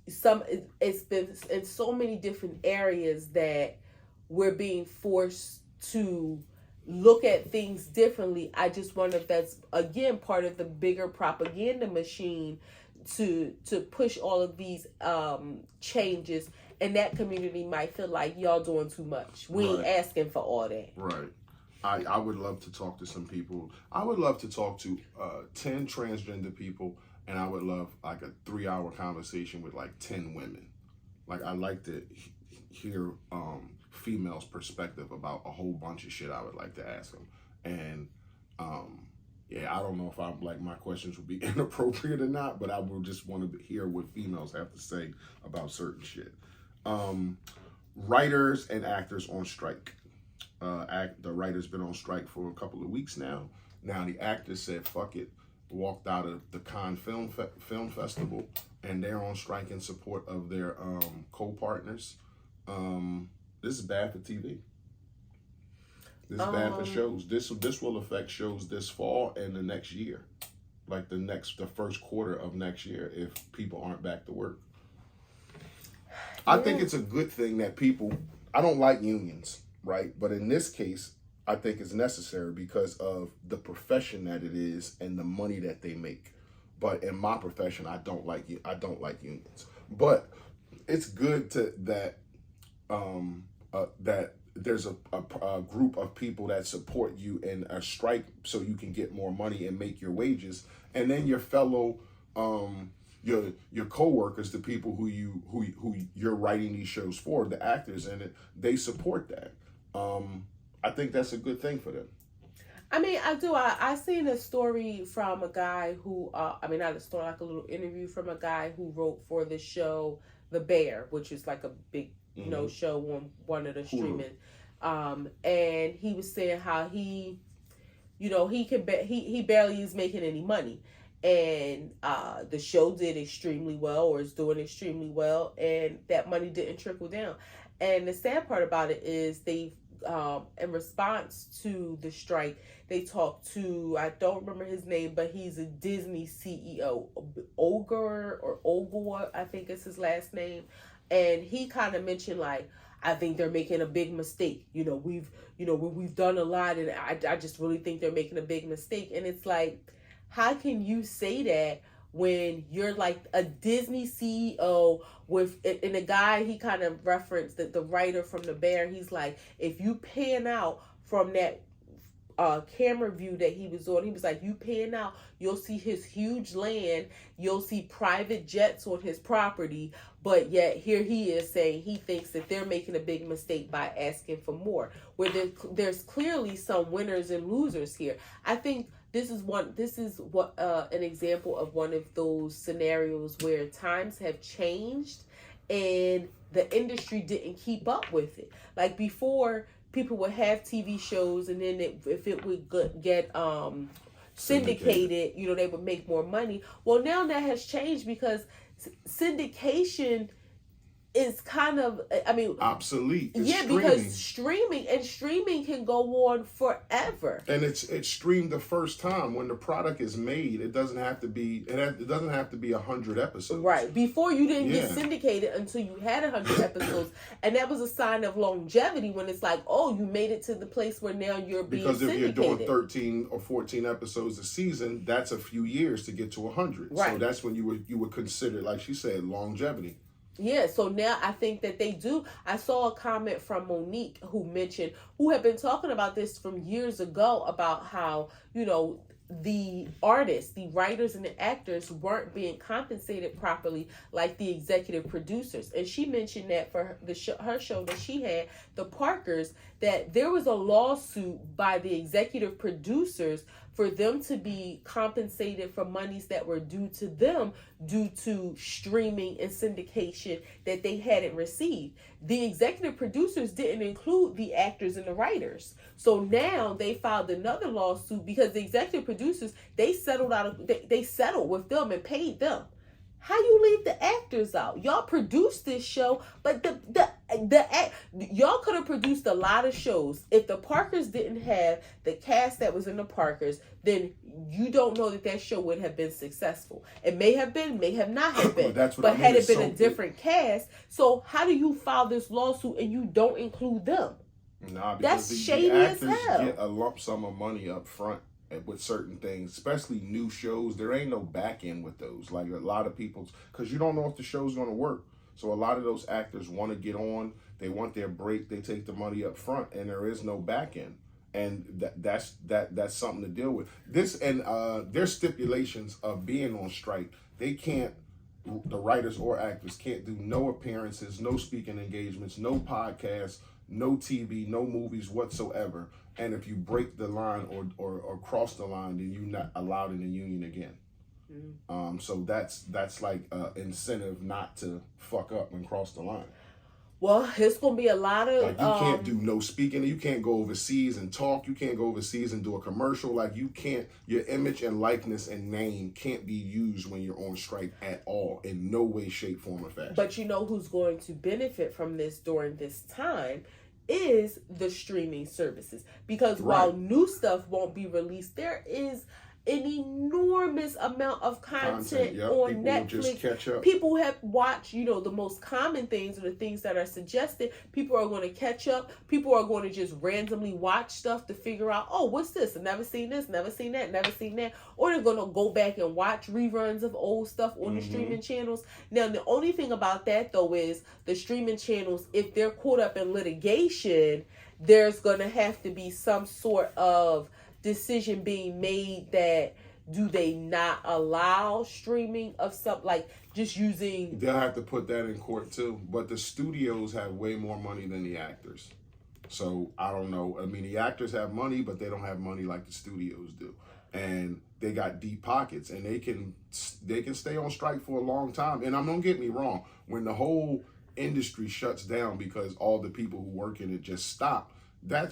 S2: it's been in so many different areas that we're being forced to look at things differently. I just wonder if that's, again, part of the bigger propaganda machine to push all of these changes, and that community might feel like y'all doing too much. We ain't asking for all that.
S1: Right. I would love to talk to some people. I would love to talk to 10 transgender people, and I would love like a 3-hour conversation with like 10 women. Like, I like to hear females' perspective about a whole bunch of shit. I would like to ask them. And yeah, I don't know if I'm like my questions would be inappropriate or not, but I would just want to hear what females have to say about certain shit. Writers and actors on strike. The writers been on strike for a couple of weeks now. Now the actors said fuck it, walked out of the Cannes Film Festival, and they're on strike in support of their co-partners. This is bad for TV. This is bad for shows. This will affect shows this fall and the next year, like the first quarter of next year, if people aren't back to work. I think it's a good thing that people, I don't like unions, right? But in this case, I think it's necessary because of the profession that it is and the money that they make. But in my profession, I don't like unions. But it's good that there's a group of people that support you in a strike so you can get more money and make your wages, and then your fellow your co-workers, the people who you're writing these shows for, the actors in it, they support that. I think that's a good thing for them.
S2: I mean, I do. I seen a story from a guy who, not a story, like a little interview from a guy who wrote for the show The Bear, which is like a big, show on one of the streaming. And he was saying how he barely is making any money. And the show did extremely well, or is doing extremely well, and that money didn't trickle down. And the sad part about it is they, in response to the strike, they talked to, I don't remember his name, but he's a Disney CEO, Ogre, I think is his last name. And he kind of mentioned, like, I think they're making a big mistake. We've done a lot, and I just really think they're making a big mistake. And it's like, how can you say that when you're like a Disney CEO and the guy, he kind of referenced that the writer from The Bear, he's like, if you pan out from that camera view that he was on, he was like, you pan out, you'll see his huge land, you'll see private jets on his property, but yet here he is saying he thinks that they're making a big mistake by asking for more, where there's clearly some winners and losers here. I think this is an example of one of those scenarios where times have changed and the industry didn't keep up with it. Like before, people would have TV shows, and then if it would get syndicated, they would make more money. Well, now that has changed because syndication is kind of,
S1: obsolete.
S2: Because streaming can go on forever.
S1: And it's streamed the first time. When the product is made, it doesn't have to be 100 episodes.
S2: Right. Before, you didn't get syndicated until you had 100 episodes, and that was a sign of longevity. When it's like, oh, you made it to the place where now you're being syndicated. Because if you're doing 13 or 14 episodes a season, that's a few years to get to 100. Right. So that's when you would consider, like she said, longevity. Yeah, so now I think that they do. I saw a comment from Monique who had been talking about this from years ago, about how, the artists, the writers and the actors weren't being compensated properly like the executive producers. And she mentioned that for her show that she had, The Parkers, that there was a lawsuit by the executive producers for them to be compensated for monies that were due to them due to streaming and syndication that they hadn't received. The executive producers didn't include the actors and the writers. So now they filed another lawsuit because the executive producers, they settled with them and paid them. How you leave the actors out? Y'all produced this show, but y'all could have produced a lot of shows. If the Parkers didn't have the cast that was in the Parkers, then you don't know that show would have been successful. It may have been, may have not have been. But had it been a different cast, so how do you file this lawsuit and you don't include them?
S1: Nah, because
S2: that's shady as hell.
S1: Get a lump sum of money up front with certain things, especially new shows. There ain't no back end with those. Like a lot of people, because you don't know if the show's going to work. So a lot of those actors want to get on. They want their break. They take the money up front, and there is no back end. And that's something to deal with. This and there's stipulations of being on strike. They can't. The writers or actors can't do no appearances, no speaking engagements, no podcasts, no TV, no movies whatsoever. And if you break the line or cross the line, then you're not allowed in the union again. So that's like incentive not to fuck up and cross the line.
S2: Well, it's gonna be a lot of
S1: like you can't do no speaking. You can't go overseas and talk. You can't go overseas and do a commercial. Like you can't. Your image and likeness and name can't be used when you're on strike at all, in no way, shape, form, or fashion.
S2: But you know who's going to benefit from this during this time is the streaming services, because while new stuff won't be released, there is an enormous amount of content
S1: Yep.
S2: on
S1: People
S2: Netflix.
S1: will just catch up.
S2: People have watched, you know, the most common things or the things that are suggested. People are going to catch up. People are going to just randomly watch stuff to figure out, oh, what's this? I've never seen this, never seen that, never seen that. Or they're going to go back and watch reruns of old stuff on the streaming channels. Now, the only thing about that, though, is the streaming channels, if they're caught up in litigation, there's going to have to be some sort of decision being made that do they not allow streaming of something, like just using...
S1: They'll have to put that in court too. But the studios have way more money than the actors. So I don't know. I mean, the actors have money, but they don't have money like the studios do. And they got deep pockets, and they can stay on strike for a long time. And don't get me wrong, when the whole industry shuts down because all the people who work in it just stop,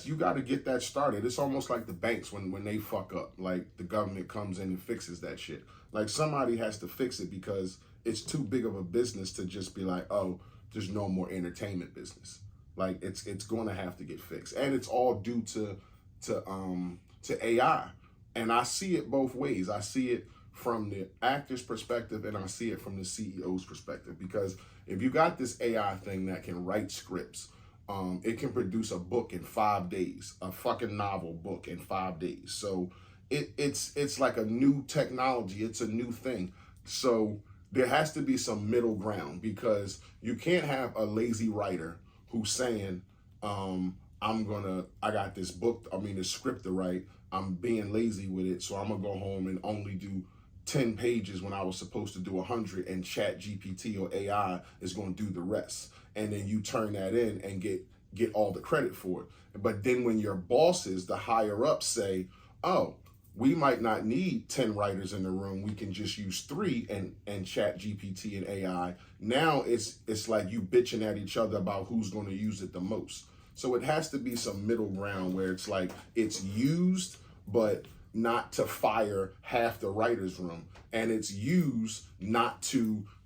S1: you got to get that started. It's almost like the banks when they fuck up. Like, the government comes in and fixes that shit. Like, somebody has to fix it because it's too big of a business to just be like, oh, there's no more entertainment business. Like, it's going to have to get fixed, and it's all due to AI. And I see it both ways. I see it from the actor's perspective, and I see it from the CEO's perspective. Because if you got this AI thing that can write scripts, it can produce a book in 5 days, a fucking novel book in 5 days. So it's like a new technology. It's a new thing. So there has to be some middle ground, because you can't have a lazy writer who's saying, I got this this script to write. I'm being lazy with it, so I'm gonna go home and only do 10 pages when I was supposed to do 100, and Chat GPT or AI is gonna do the rest. And then you turn that in and get all the credit for it. But then when your bosses, the higher ups, say, oh, we might not need 10 writers in the room, we can just use 3 and Chat GPT and AI. Now it's like you bitching at each other about who's gonna use it the most. So it has to be some middle ground where it's like it's used, but not to fire half the writer's room. And it's used not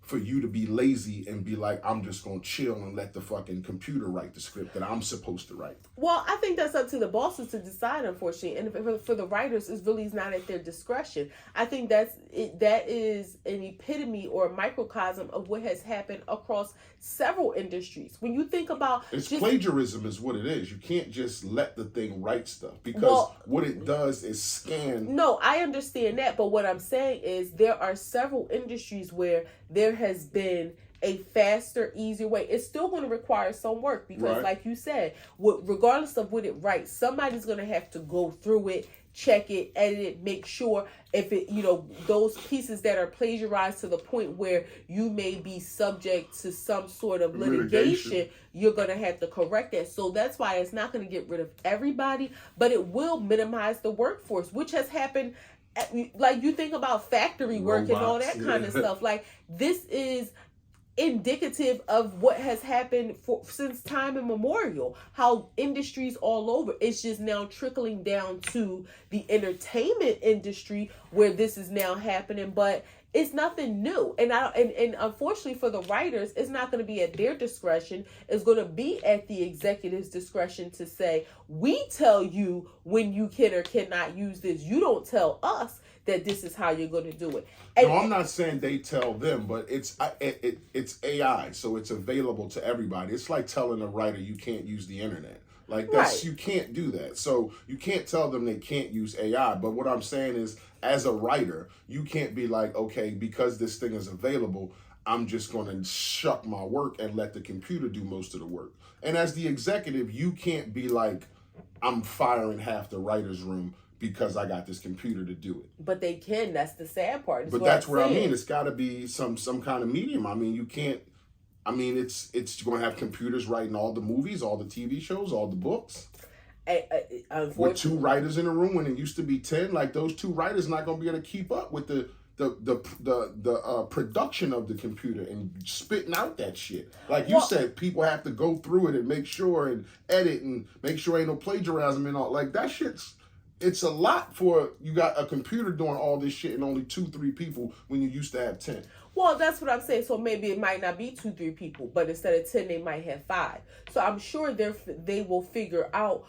S1: for you to be lazy and be like, I'm just going to chill and let the fucking computer write the script that I'm supposed to write.
S2: Well, I think that's up to the bosses to decide, unfortunately. And for the writers, it's really not at their discretion. I think that is an epitome or a microcosm of what has happened across several industries. When you think about...
S1: plagiarism is what it is. You can't just let the thing write stuff, because what it does is scan...
S2: No, I understand that. But what I'm saying is there are several industries where there has been a faster, easier way. It's still going to require some work because, like you said, regardless of what it writes, somebody's going to have to go through it, check it, edit it, make sure if it, those pieces that are plagiarized to the point where you may be subject to some sort of litigation, you're going to have to correct that. So that's why it's not going to get rid of everybody, but it will minimize the workforce, which has happened. Like, you think about factory work and all that kind of stuff. Like, this is indicative of what has happened since time immemorial. How industries all over, it's just now trickling down to the entertainment industry where this is now happening. But it's nothing new. And unfortunately for the writers, it's not going to be at their discretion. It's going to be at the executive's discretion to say, we tell you when you can or cannot use this. You don't tell us that this is how you're going to do it. And,
S1: no, I'm not saying they tell them, but it's AI, so it's available to everybody. It's like telling a writer you can't use the internet. Like, you can't do that. So you can't tell them they can't use AI. But what I'm saying is, as a writer, you can't be like, okay, because this thing is available, I'm just going to shuck my work and let the computer do most of the work. And as the executive, you can't be like, I'm firing half the writer's room because I got this computer to do it.
S2: But they can. That's the sad part.
S1: But that's what I mean. It's got to be some kind of medium. I mean, you can't. I mean, it's going to have computers writing all the movies, all the TV shows, all the books. With 2 writers in a room when it used to be 10, like, those 2 writers not going to be able to keep up with the production of the computer and spitting out that shit. Like you said, people have to go through it and make sure and edit and make sure ain't no plagiarism and all. Like, that shit's it's a lot for you got a computer doing all this shit and only 2-3 people when you used to have 10.
S2: Well, that's what I'm saying. So maybe it might not be 2-3 people, but instead of 10, they might have 5. So I'm sure they will figure out,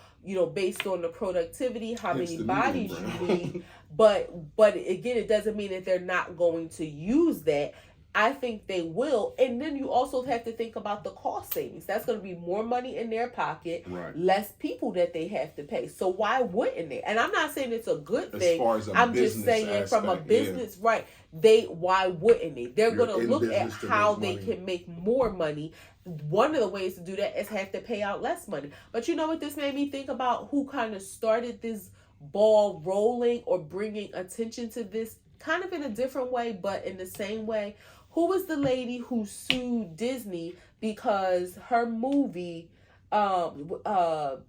S2: based on the productivity, how many bodies you need. But again, it doesn't mean that they're not going to use that. I think they will. And then you also have to think about the cost savings. That's going to be more money in their pocket,
S1: right.
S2: Less people that they have to pay. So why wouldn't they? And I'm not saying it's a good thing.
S1: As far as
S2: I'm just saying
S1: aspect,
S2: from a business, right? Why wouldn't they? They're going to look at how they can make more money. One of the ways to do that is have to pay out less money. But you know what this made me think about? Who kind of started this ball rolling or bringing attention to this kind of in a different way, but in the same way? Who was the lady who sued Disney because her movie, oh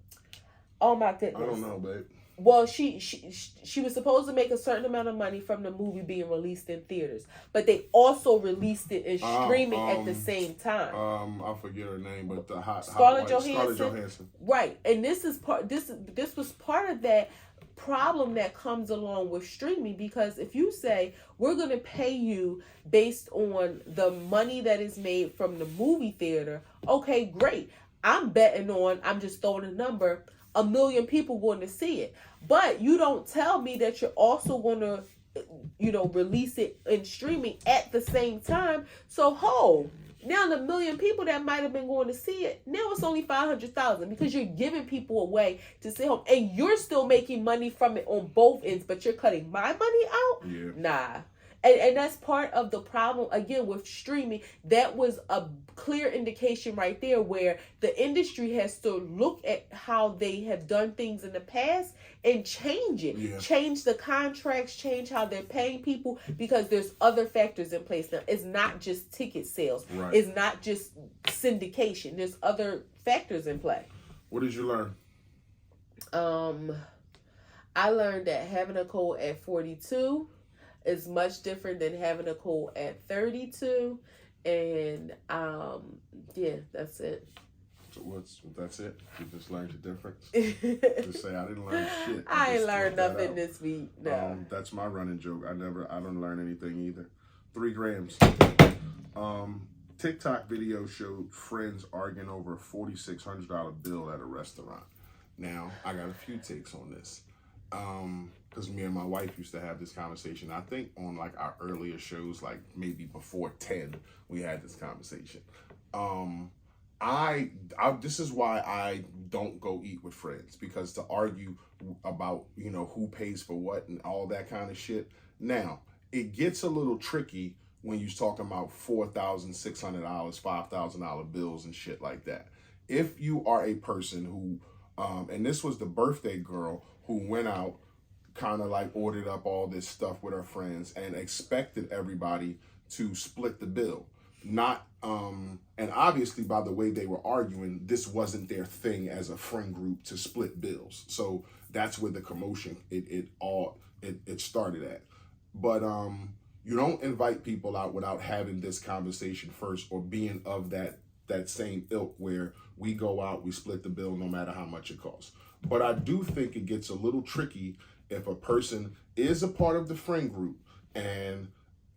S2: my goodness.
S1: I don't know, babe.
S2: Well, she was supposed to make a certain amount of money from the movie being released in theaters, but they also released it in streaming at the same time.
S1: I forget her name, but the
S2: Scarlett Johansson. Right, and this was part of that problem that comes along with streaming, because if you say we're going to pay you based on the money that is made from the movie theater, okay, great. I'm betting on, I'm just throwing a number, 1 million people going to see it. But you don't tell me that you're also going to, release it in streaming at the same time. So, now the 1 million people that might have been going to see it, now it's only 500,000 because you're giving people away to sit home. And you're still making money from it on both ends, but you're cutting my money out?
S1: Yeah.
S2: Nah. And that's part of the problem, again, with streaming. That was a clear indication right there where the industry has to look at how they have done things in the past and change it.
S1: Yeah.
S2: Change the contracts, change how they're paying people, because there's other factors in place now. It's not just ticket sales.
S1: Right.
S2: It's not just syndication. There's other factors in play.
S1: What did you learn?
S2: I learned that having a cold at 42 is much different than having a cold at 32, and that's it.
S1: So that's it? You just learned the difference? Just say I didn't learn shit.
S2: I ain't learned nothing this week. No.
S1: That's my running joke. I don't learn anything either. 3 grams. TikTok video showed friends arguing over a $4,600 bill at a restaurant. Now, I got a few takes on this. Because me and my wife used to have this conversation. I think on like our earlier shows, like maybe before 10, we had this conversation. This is why I don't go eat with friends, because to argue about, who pays for what and all that kind of shit. Now, it gets a little tricky when you're talking about $4,600, $5,000 bills and shit like that. If you are a person who, and this was the birthday girl who went out, kind of like ordered up all this stuff with her friends and expected everybody to split the bill. Not, and obviously by the way they were arguing, this wasn't their thing as a friend group to split bills. So that's where the commotion, it started at. But you don't invite people out without having this conversation first, or being of that same ilk where we go out, we split the bill no matter how much it costs. But I do think it gets a little tricky if a person is a part of the friend group and,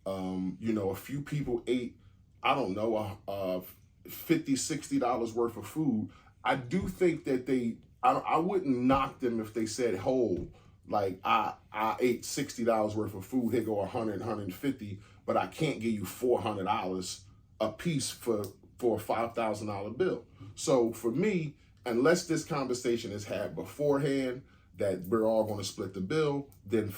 S1: a few people ate, I don't know, $50, $60 worth of food. I do think that I wouldn't knock them if they said, like I ate $60 worth of food, here go 100, 150, but I can't give you $400 a piece for a $5,000 bill. So for me, unless this conversation is had beforehand that we're all going to split the bill, then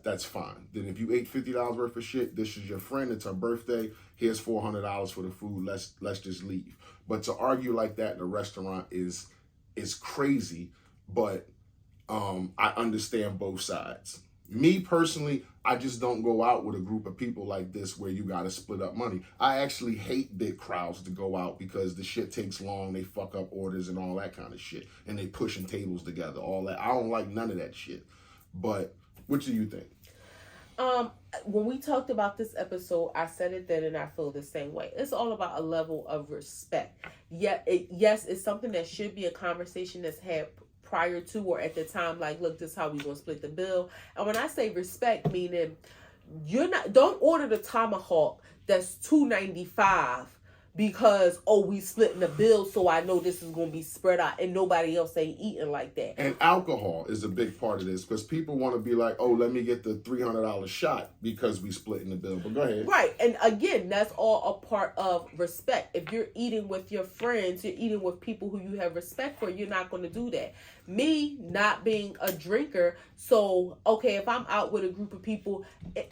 S1: that's fine. Then if you ate $50 worth of shit, this is your friend, it's her birthday, here's $400 for the food, let's just leave. But to argue like that in a restaurant is crazy, but I understand both sides. Me personally, I just don't go out with a group of people like this where you got to split up money. I actually hate big crowds to go out because the shit takes long. They fuck up orders and all that kind of shit. And they pushing tables together, all that. I don't like none of that shit. But what do you think?
S2: When we talked about this episode, I said it then and I feel the same way. It's all about a level of respect. Yes, it's something that should be a conversation that's had prior to or at the time, like, look, this is how we gonna split the bill. And when I say respect, meaning don't order the tomahawk that's $2.95 because we splitting the bill, so I know this is gonna be spread out and nobody else ain't eating like that.
S1: And alcohol is a big part of this because people want to be like, oh, let me get the $300 shot because we splitting the bill. But go ahead.
S2: Right, and again, that's all a part of respect. If you're eating with your friends, you're eating with people who you have respect for, you're not going to do that. Me not being a drinker, so okay, if I'm out with a group of people,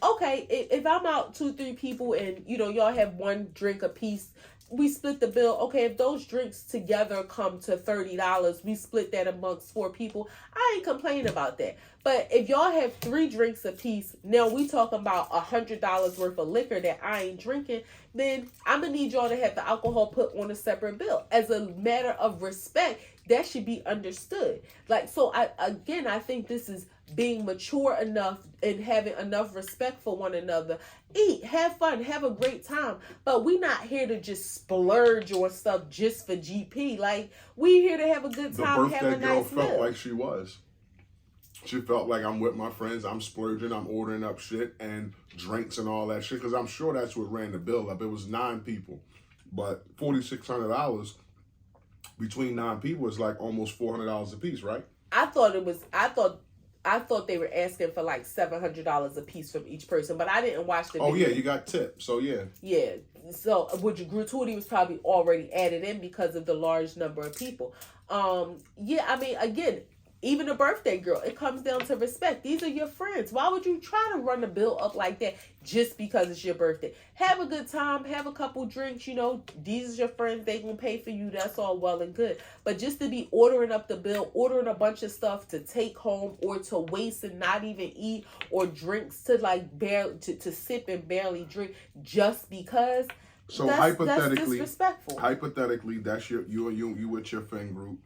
S2: okay, if I'm out 2-3 people and y'all have one drink a piece, we split the bill. Okay, if those drinks together come to $30, we split that amongst 4 people. I ain't complaining about that. But if y'all have 3 drinks a piece, now we talking about $100 worth of liquor that I ain't drinking, then I'm gonna need y'all to have the alcohol put on a separate bill. As a matter of respect, that should be understood. Like, so I think this is being mature enough and having enough respect for one another. Eat, have fun, have a great time. But we not here to just splurge on stuff just for GP. Like, we here to have a good time, have a nice meal.
S1: The birthday girl felt like she was. She felt like I'm with my friends, I'm splurging, I'm ordering up shit and drinks and all that shit. Because I'm sure that's what ran the bill up. It was 9 people. But $4,600 between 9 people is like almost $400 a piece, right?
S2: I thought they were asking for like $700 a piece from each person, but I didn't watch the video.
S1: Oh, yeah, you got tips, so yeah.
S2: Yeah, so which gratuity was probably already added in because of the large number of people. Yeah, I mean, again, even a birthday girl, it comes down to respect. These are your friends. Why would you try to run the bill up like that just because it's your birthday? Have a good time. Have a couple drinks. These are your friends. They gonna pay for you. That's all well and good. But just to be ordering up the bill, ordering a bunch of stuff to take home or to waste and not even eat, or drinks to like to sip and barely drink just because.
S1: So
S2: that's
S1: disrespectful.
S2: Hypothetically,
S1: that's you with your friend group.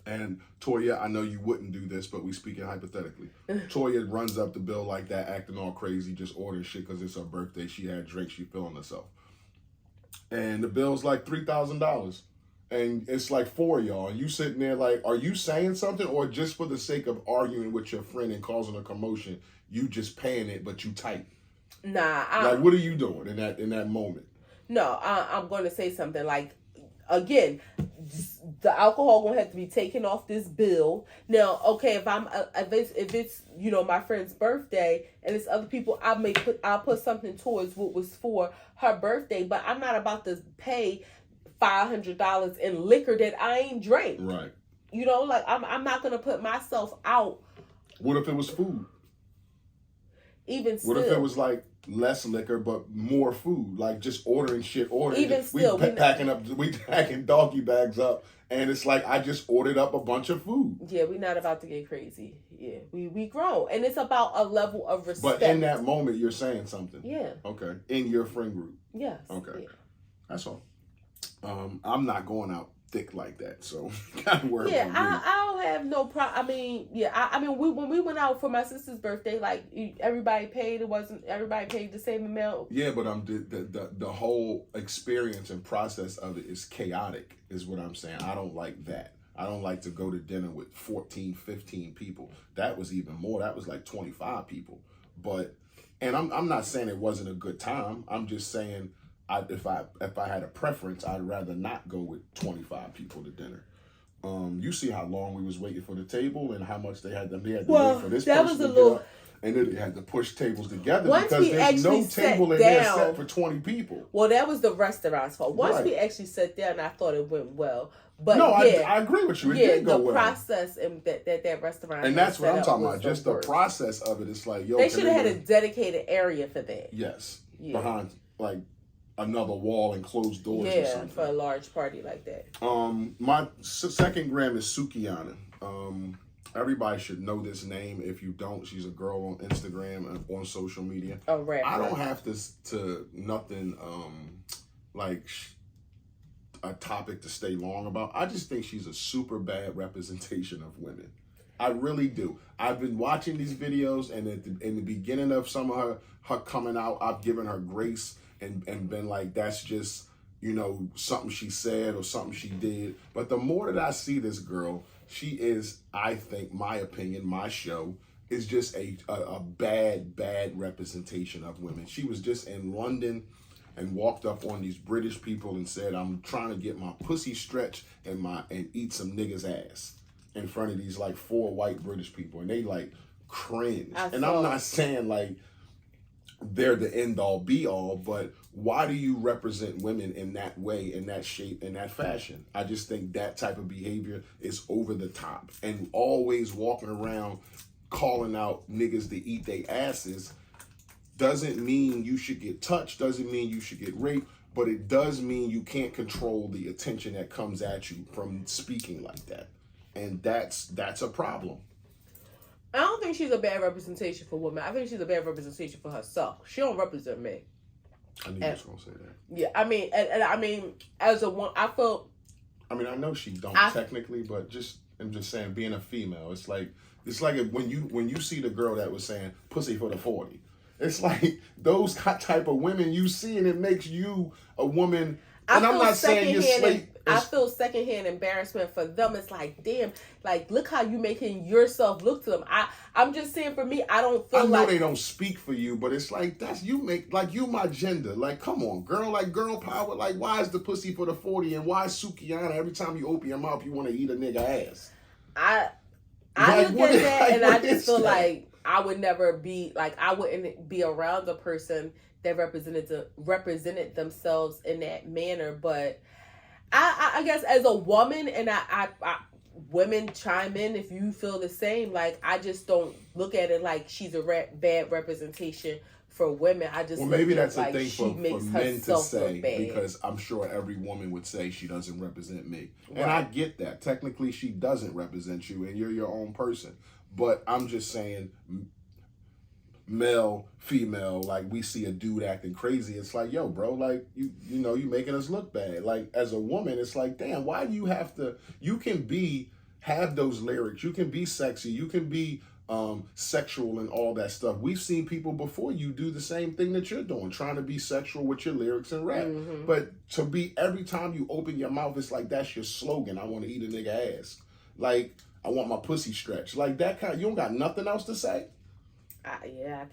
S1: And Toya, I know you wouldn't do this, but we speaking hypothetically. Toya runs up the bill like that, acting all crazy, just ordering shit because it's her birthday. She had drinks, she feeling herself. And the bill's like $3,000. And it's like 4 of y'all. And you sitting there like, are you saying something? Or just for the sake of arguing with your friend and causing a commotion, you just paying it, but you tight?
S2: Nah.
S1: Like, what are you doing in that moment?
S2: No, I'm going to say something like, again, the alcohol gonna have to be taken off this bill. Now, okay, if it's my friend's birthday and it's other people, I'll put something towards what was for her birthday, but I'm not about to pay $500 in liquor that I ain't drank.
S1: Right.
S2: Like I'm not gonna put myself out.
S1: What if it was food?
S2: Even still.
S1: What if it was like less liquor but more food, like just ordering shit,
S2: Even still,
S1: we packing doggy bags up, and it's like I just ordered up a bunch of food.
S2: Yeah, we're not about to get crazy. Yeah, we grown, and it's about a level of respect.
S1: But in that moment, you're saying something.
S2: Yeah.
S1: Okay. In your friend group.
S2: Yes.
S1: Okay.
S2: Yeah.
S1: That's all. I'm not going out thick like that, so kind of worry.
S2: Yeah, I don't have no problem. I mean, yeah, I mean, when we went out for my sister's birthday, like everybody paid. It wasn't everybody paid the same amount.
S1: Yeah, but the whole experience and process of it is chaotic, is what I'm saying. I don't like that. I don't like to go to dinner with 14, 15 people. That was even more. That was like 25 people. And I'm not saying it wasn't a good time. I'm just saying. If I had a preference, I'd rather not go with 25 people to dinner. You see how long we was waiting for the table and how much they had to wait for this person to get up. And then they had to push tables together because there's no table in there set for 20 people.
S2: Well, that was the restaurant's fault. Once we actually sat down, I thought it went well. But
S1: no,
S2: yeah,
S1: I agree with you. It did go well.
S2: The process and that restaurant.
S1: And that's what I'm talking about. Just the process of it. It's like, yo,
S2: they should have had a dedicated area for that.
S1: Yes. Yeah. Behind, like, another wall and closed doors or something.
S2: For a large party like that.
S1: My second gram is Sukiana. Everybody should know this name. If you don't, she's a girl on Instagram and on social media.
S2: A rapper.
S1: I don't have to nothing like a topic to stay long about. I just think she's a super bad representation of women. I really do. I've been watching these videos, and in the beginning of some of her coming out, I've given her grace and been like, that's just, something she said or something she did. But the more that I see this girl, she is, I think, my opinion, my show is just a bad representation of women. She was just in London and walked up on these British people and said, I'm trying to get my pussy stretched and eat some niggas ass in front of these like 4 white British people. And they like cringe. And I'm not saying like they're the end all be all, but why do you represent women in that way, in that shape, in that fashion? I just think that type of behavior is over the top. And always walking around calling out niggas to eat their asses doesn't mean you should get touched, doesn't mean you should get raped, but it does mean you can't control the attention that comes at you from speaking like that. And that's a problem.
S2: I don't think she's a bad representation for women. I think she's a bad representation for herself. She don't represent me.
S1: I knew you was gonna say that.
S2: Yeah, I mean, and I mean, as a one, I feel.
S1: I mean, I know she don't technically, but I'm just saying, being a female, it's like when you see the girl that was saying "pussy for the 40," it's like those type of women you see, and it makes you a woman. And I'm not saying you're slave.
S2: I feel secondhand embarrassment for them. It's like, damn, like look how you making yourself look to them. I'm just saying, for me, I don't feel like. I know
S1: they don't speak for you, but it's like that's you make like you my gender. Like, come on, girl, like girl power. Like, why is the pussy for the 40 and why is Sukiyana every time you open your mouth you want to eat a nigga ass?
S2: I look at that and I just feel like I would never be like I wouldn't be around a person that represented themselves in that manner. But I guess as a woman, and I women chime in if you feel the same. Like, I just don't look at it like she's a bad representation for women. I just
S1: maybe that's
S2: like
S1: a thing for men to say, because I'm sure every woman would say she doesn't represent me. Right. And I get that. Technically, she doesn't represent you and you're your own person. But I'm just saying, male, female, like we see a dude acting crazy, it's like, yo, bro, like you know, you making us look bad. Like, as a woman, it's like, damn, why do you have to? You can have those lyrics, you can be sexy, you can be sexual and all that stuff. We've seen people before you do the same thing that you're doing, trying to be sexual with your lyrics and rap. Mm-hmm. But to be every time you open your mouth, it's like that's your slogan. I want to eat a nigga ass. Like, I want my pussy stretched. Like that kind. You don't got nothing else to say.
S2: I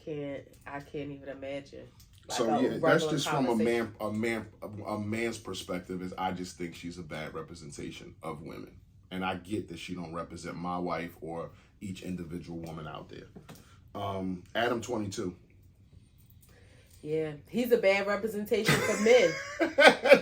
S2: can't even imagine. Like,
S1: so yeah, that's just from a man's perspective. Is I just think she's a bad representation of women, and I get that she don't represent my wife or each individual woman out there. Adam 22.
S2: Yeah, he's a bad representation for men.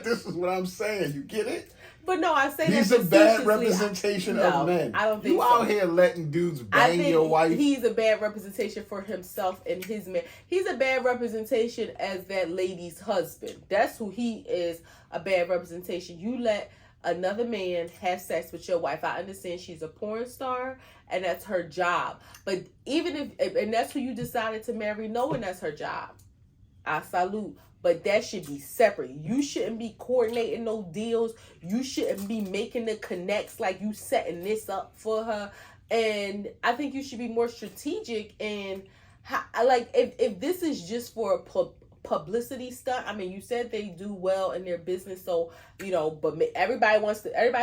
S1: This is what I'm saying. You get it?
S2: But no, I say
S1: he's
S2: that
S1: a bad representation of men.
S2: I don't think
S1: you out here letting dudes bang your wife.
S2: He's a bad representation for himself and his man. He's a bad representation as that lady's husband. That's who he is. A bad representation. You let another man have sex with your wife. I understand she's a porn star and that's her job. But even if and that's who you decided to marry, knowing that's her job, I salute. But that should be separate. You shouldn't be coordinating no deals. You shouldn't be making the connects like you setting this up for her. And I think you should be more strategic. And like if this is just for a publicity stunt, I mean, you said they do well in their business, so you know. But everybody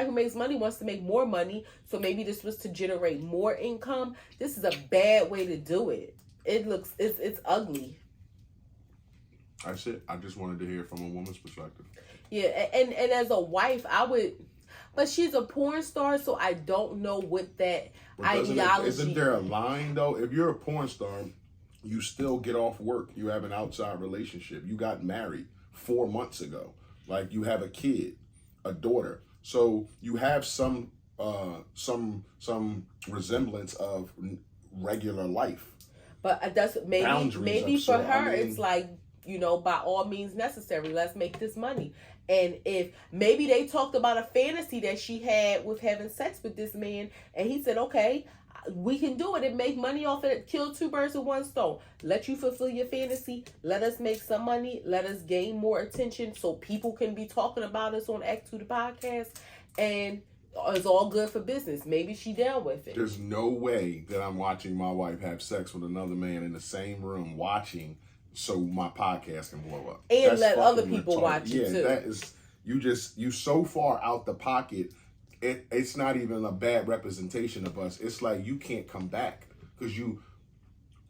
S2: who makes money wants to make more money. So maybe this was to generate more income. This is a bad way to do it. It's ugly.
S1: That's it. I just wanted to hear from a woman's perspective.
S2: Yeah, and as a wife, I would, but she's a porn star, so I don't know what that ideology.
S1: Isn't there a line though? If you're a porn star, you still get off work. You have an outside relationship. You got married 4 months ago. Like, you have a kid, a daughter. So you have some resemblance of regular life.
S2: But that's maybe for her, it's like, you know, by all means necessary, let's make this money. And if maybe they talked about a fantasy that she had with having sex with this man, and he said, okay, we can do it and make money off it, kill 2 birds with 1 stone. Let you fulfill your fantasy. Let us make some money. Let us gain more attention so people can be talking about us on A2TP podcast. And it's all good for business. Maybe she down with it.
S1: There's no way that I'm watching my wife have sex with another man in the same room watching so my podcast can blow up.
S2: And let other people watch it too.
S1: Yeah, that is, you so far out the pocket. it's not even a bad representation of us. It's like you can't come back because you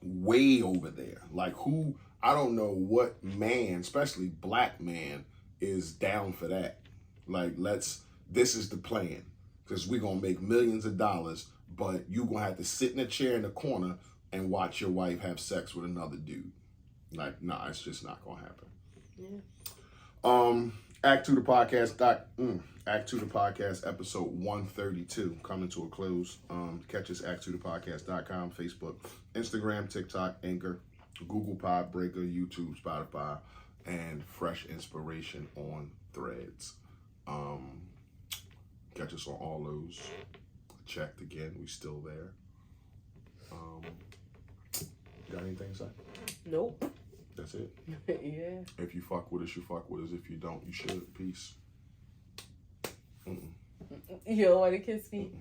S1: way over there. Like who, I don't know what man, especially black man, is down for that. Like this is the plan because we're going to make millions of dollars, but you going to have to sit in a chair in the corner and watch your wife have sex with another dude. Like, nah, it's just not going to happen. Yeah. Act 2 the podcast Act 2 the podcast episode 132 coming to a close. Catch us act2thepodcast.com, Facebook, Instagram, TikTok, Anchor, Google Pod, Breaker, YouTube, Spotify, and Fresh Inspiration on Threads. Catch us on all those. Checked again, we still there. Got anything to say?
S2: Nope.
S1: That's it?
S2: Yeah.
S1: If you fuck with us, you fuck with us. If you don't, you should. Peace.
S2: You don't want to kiss me?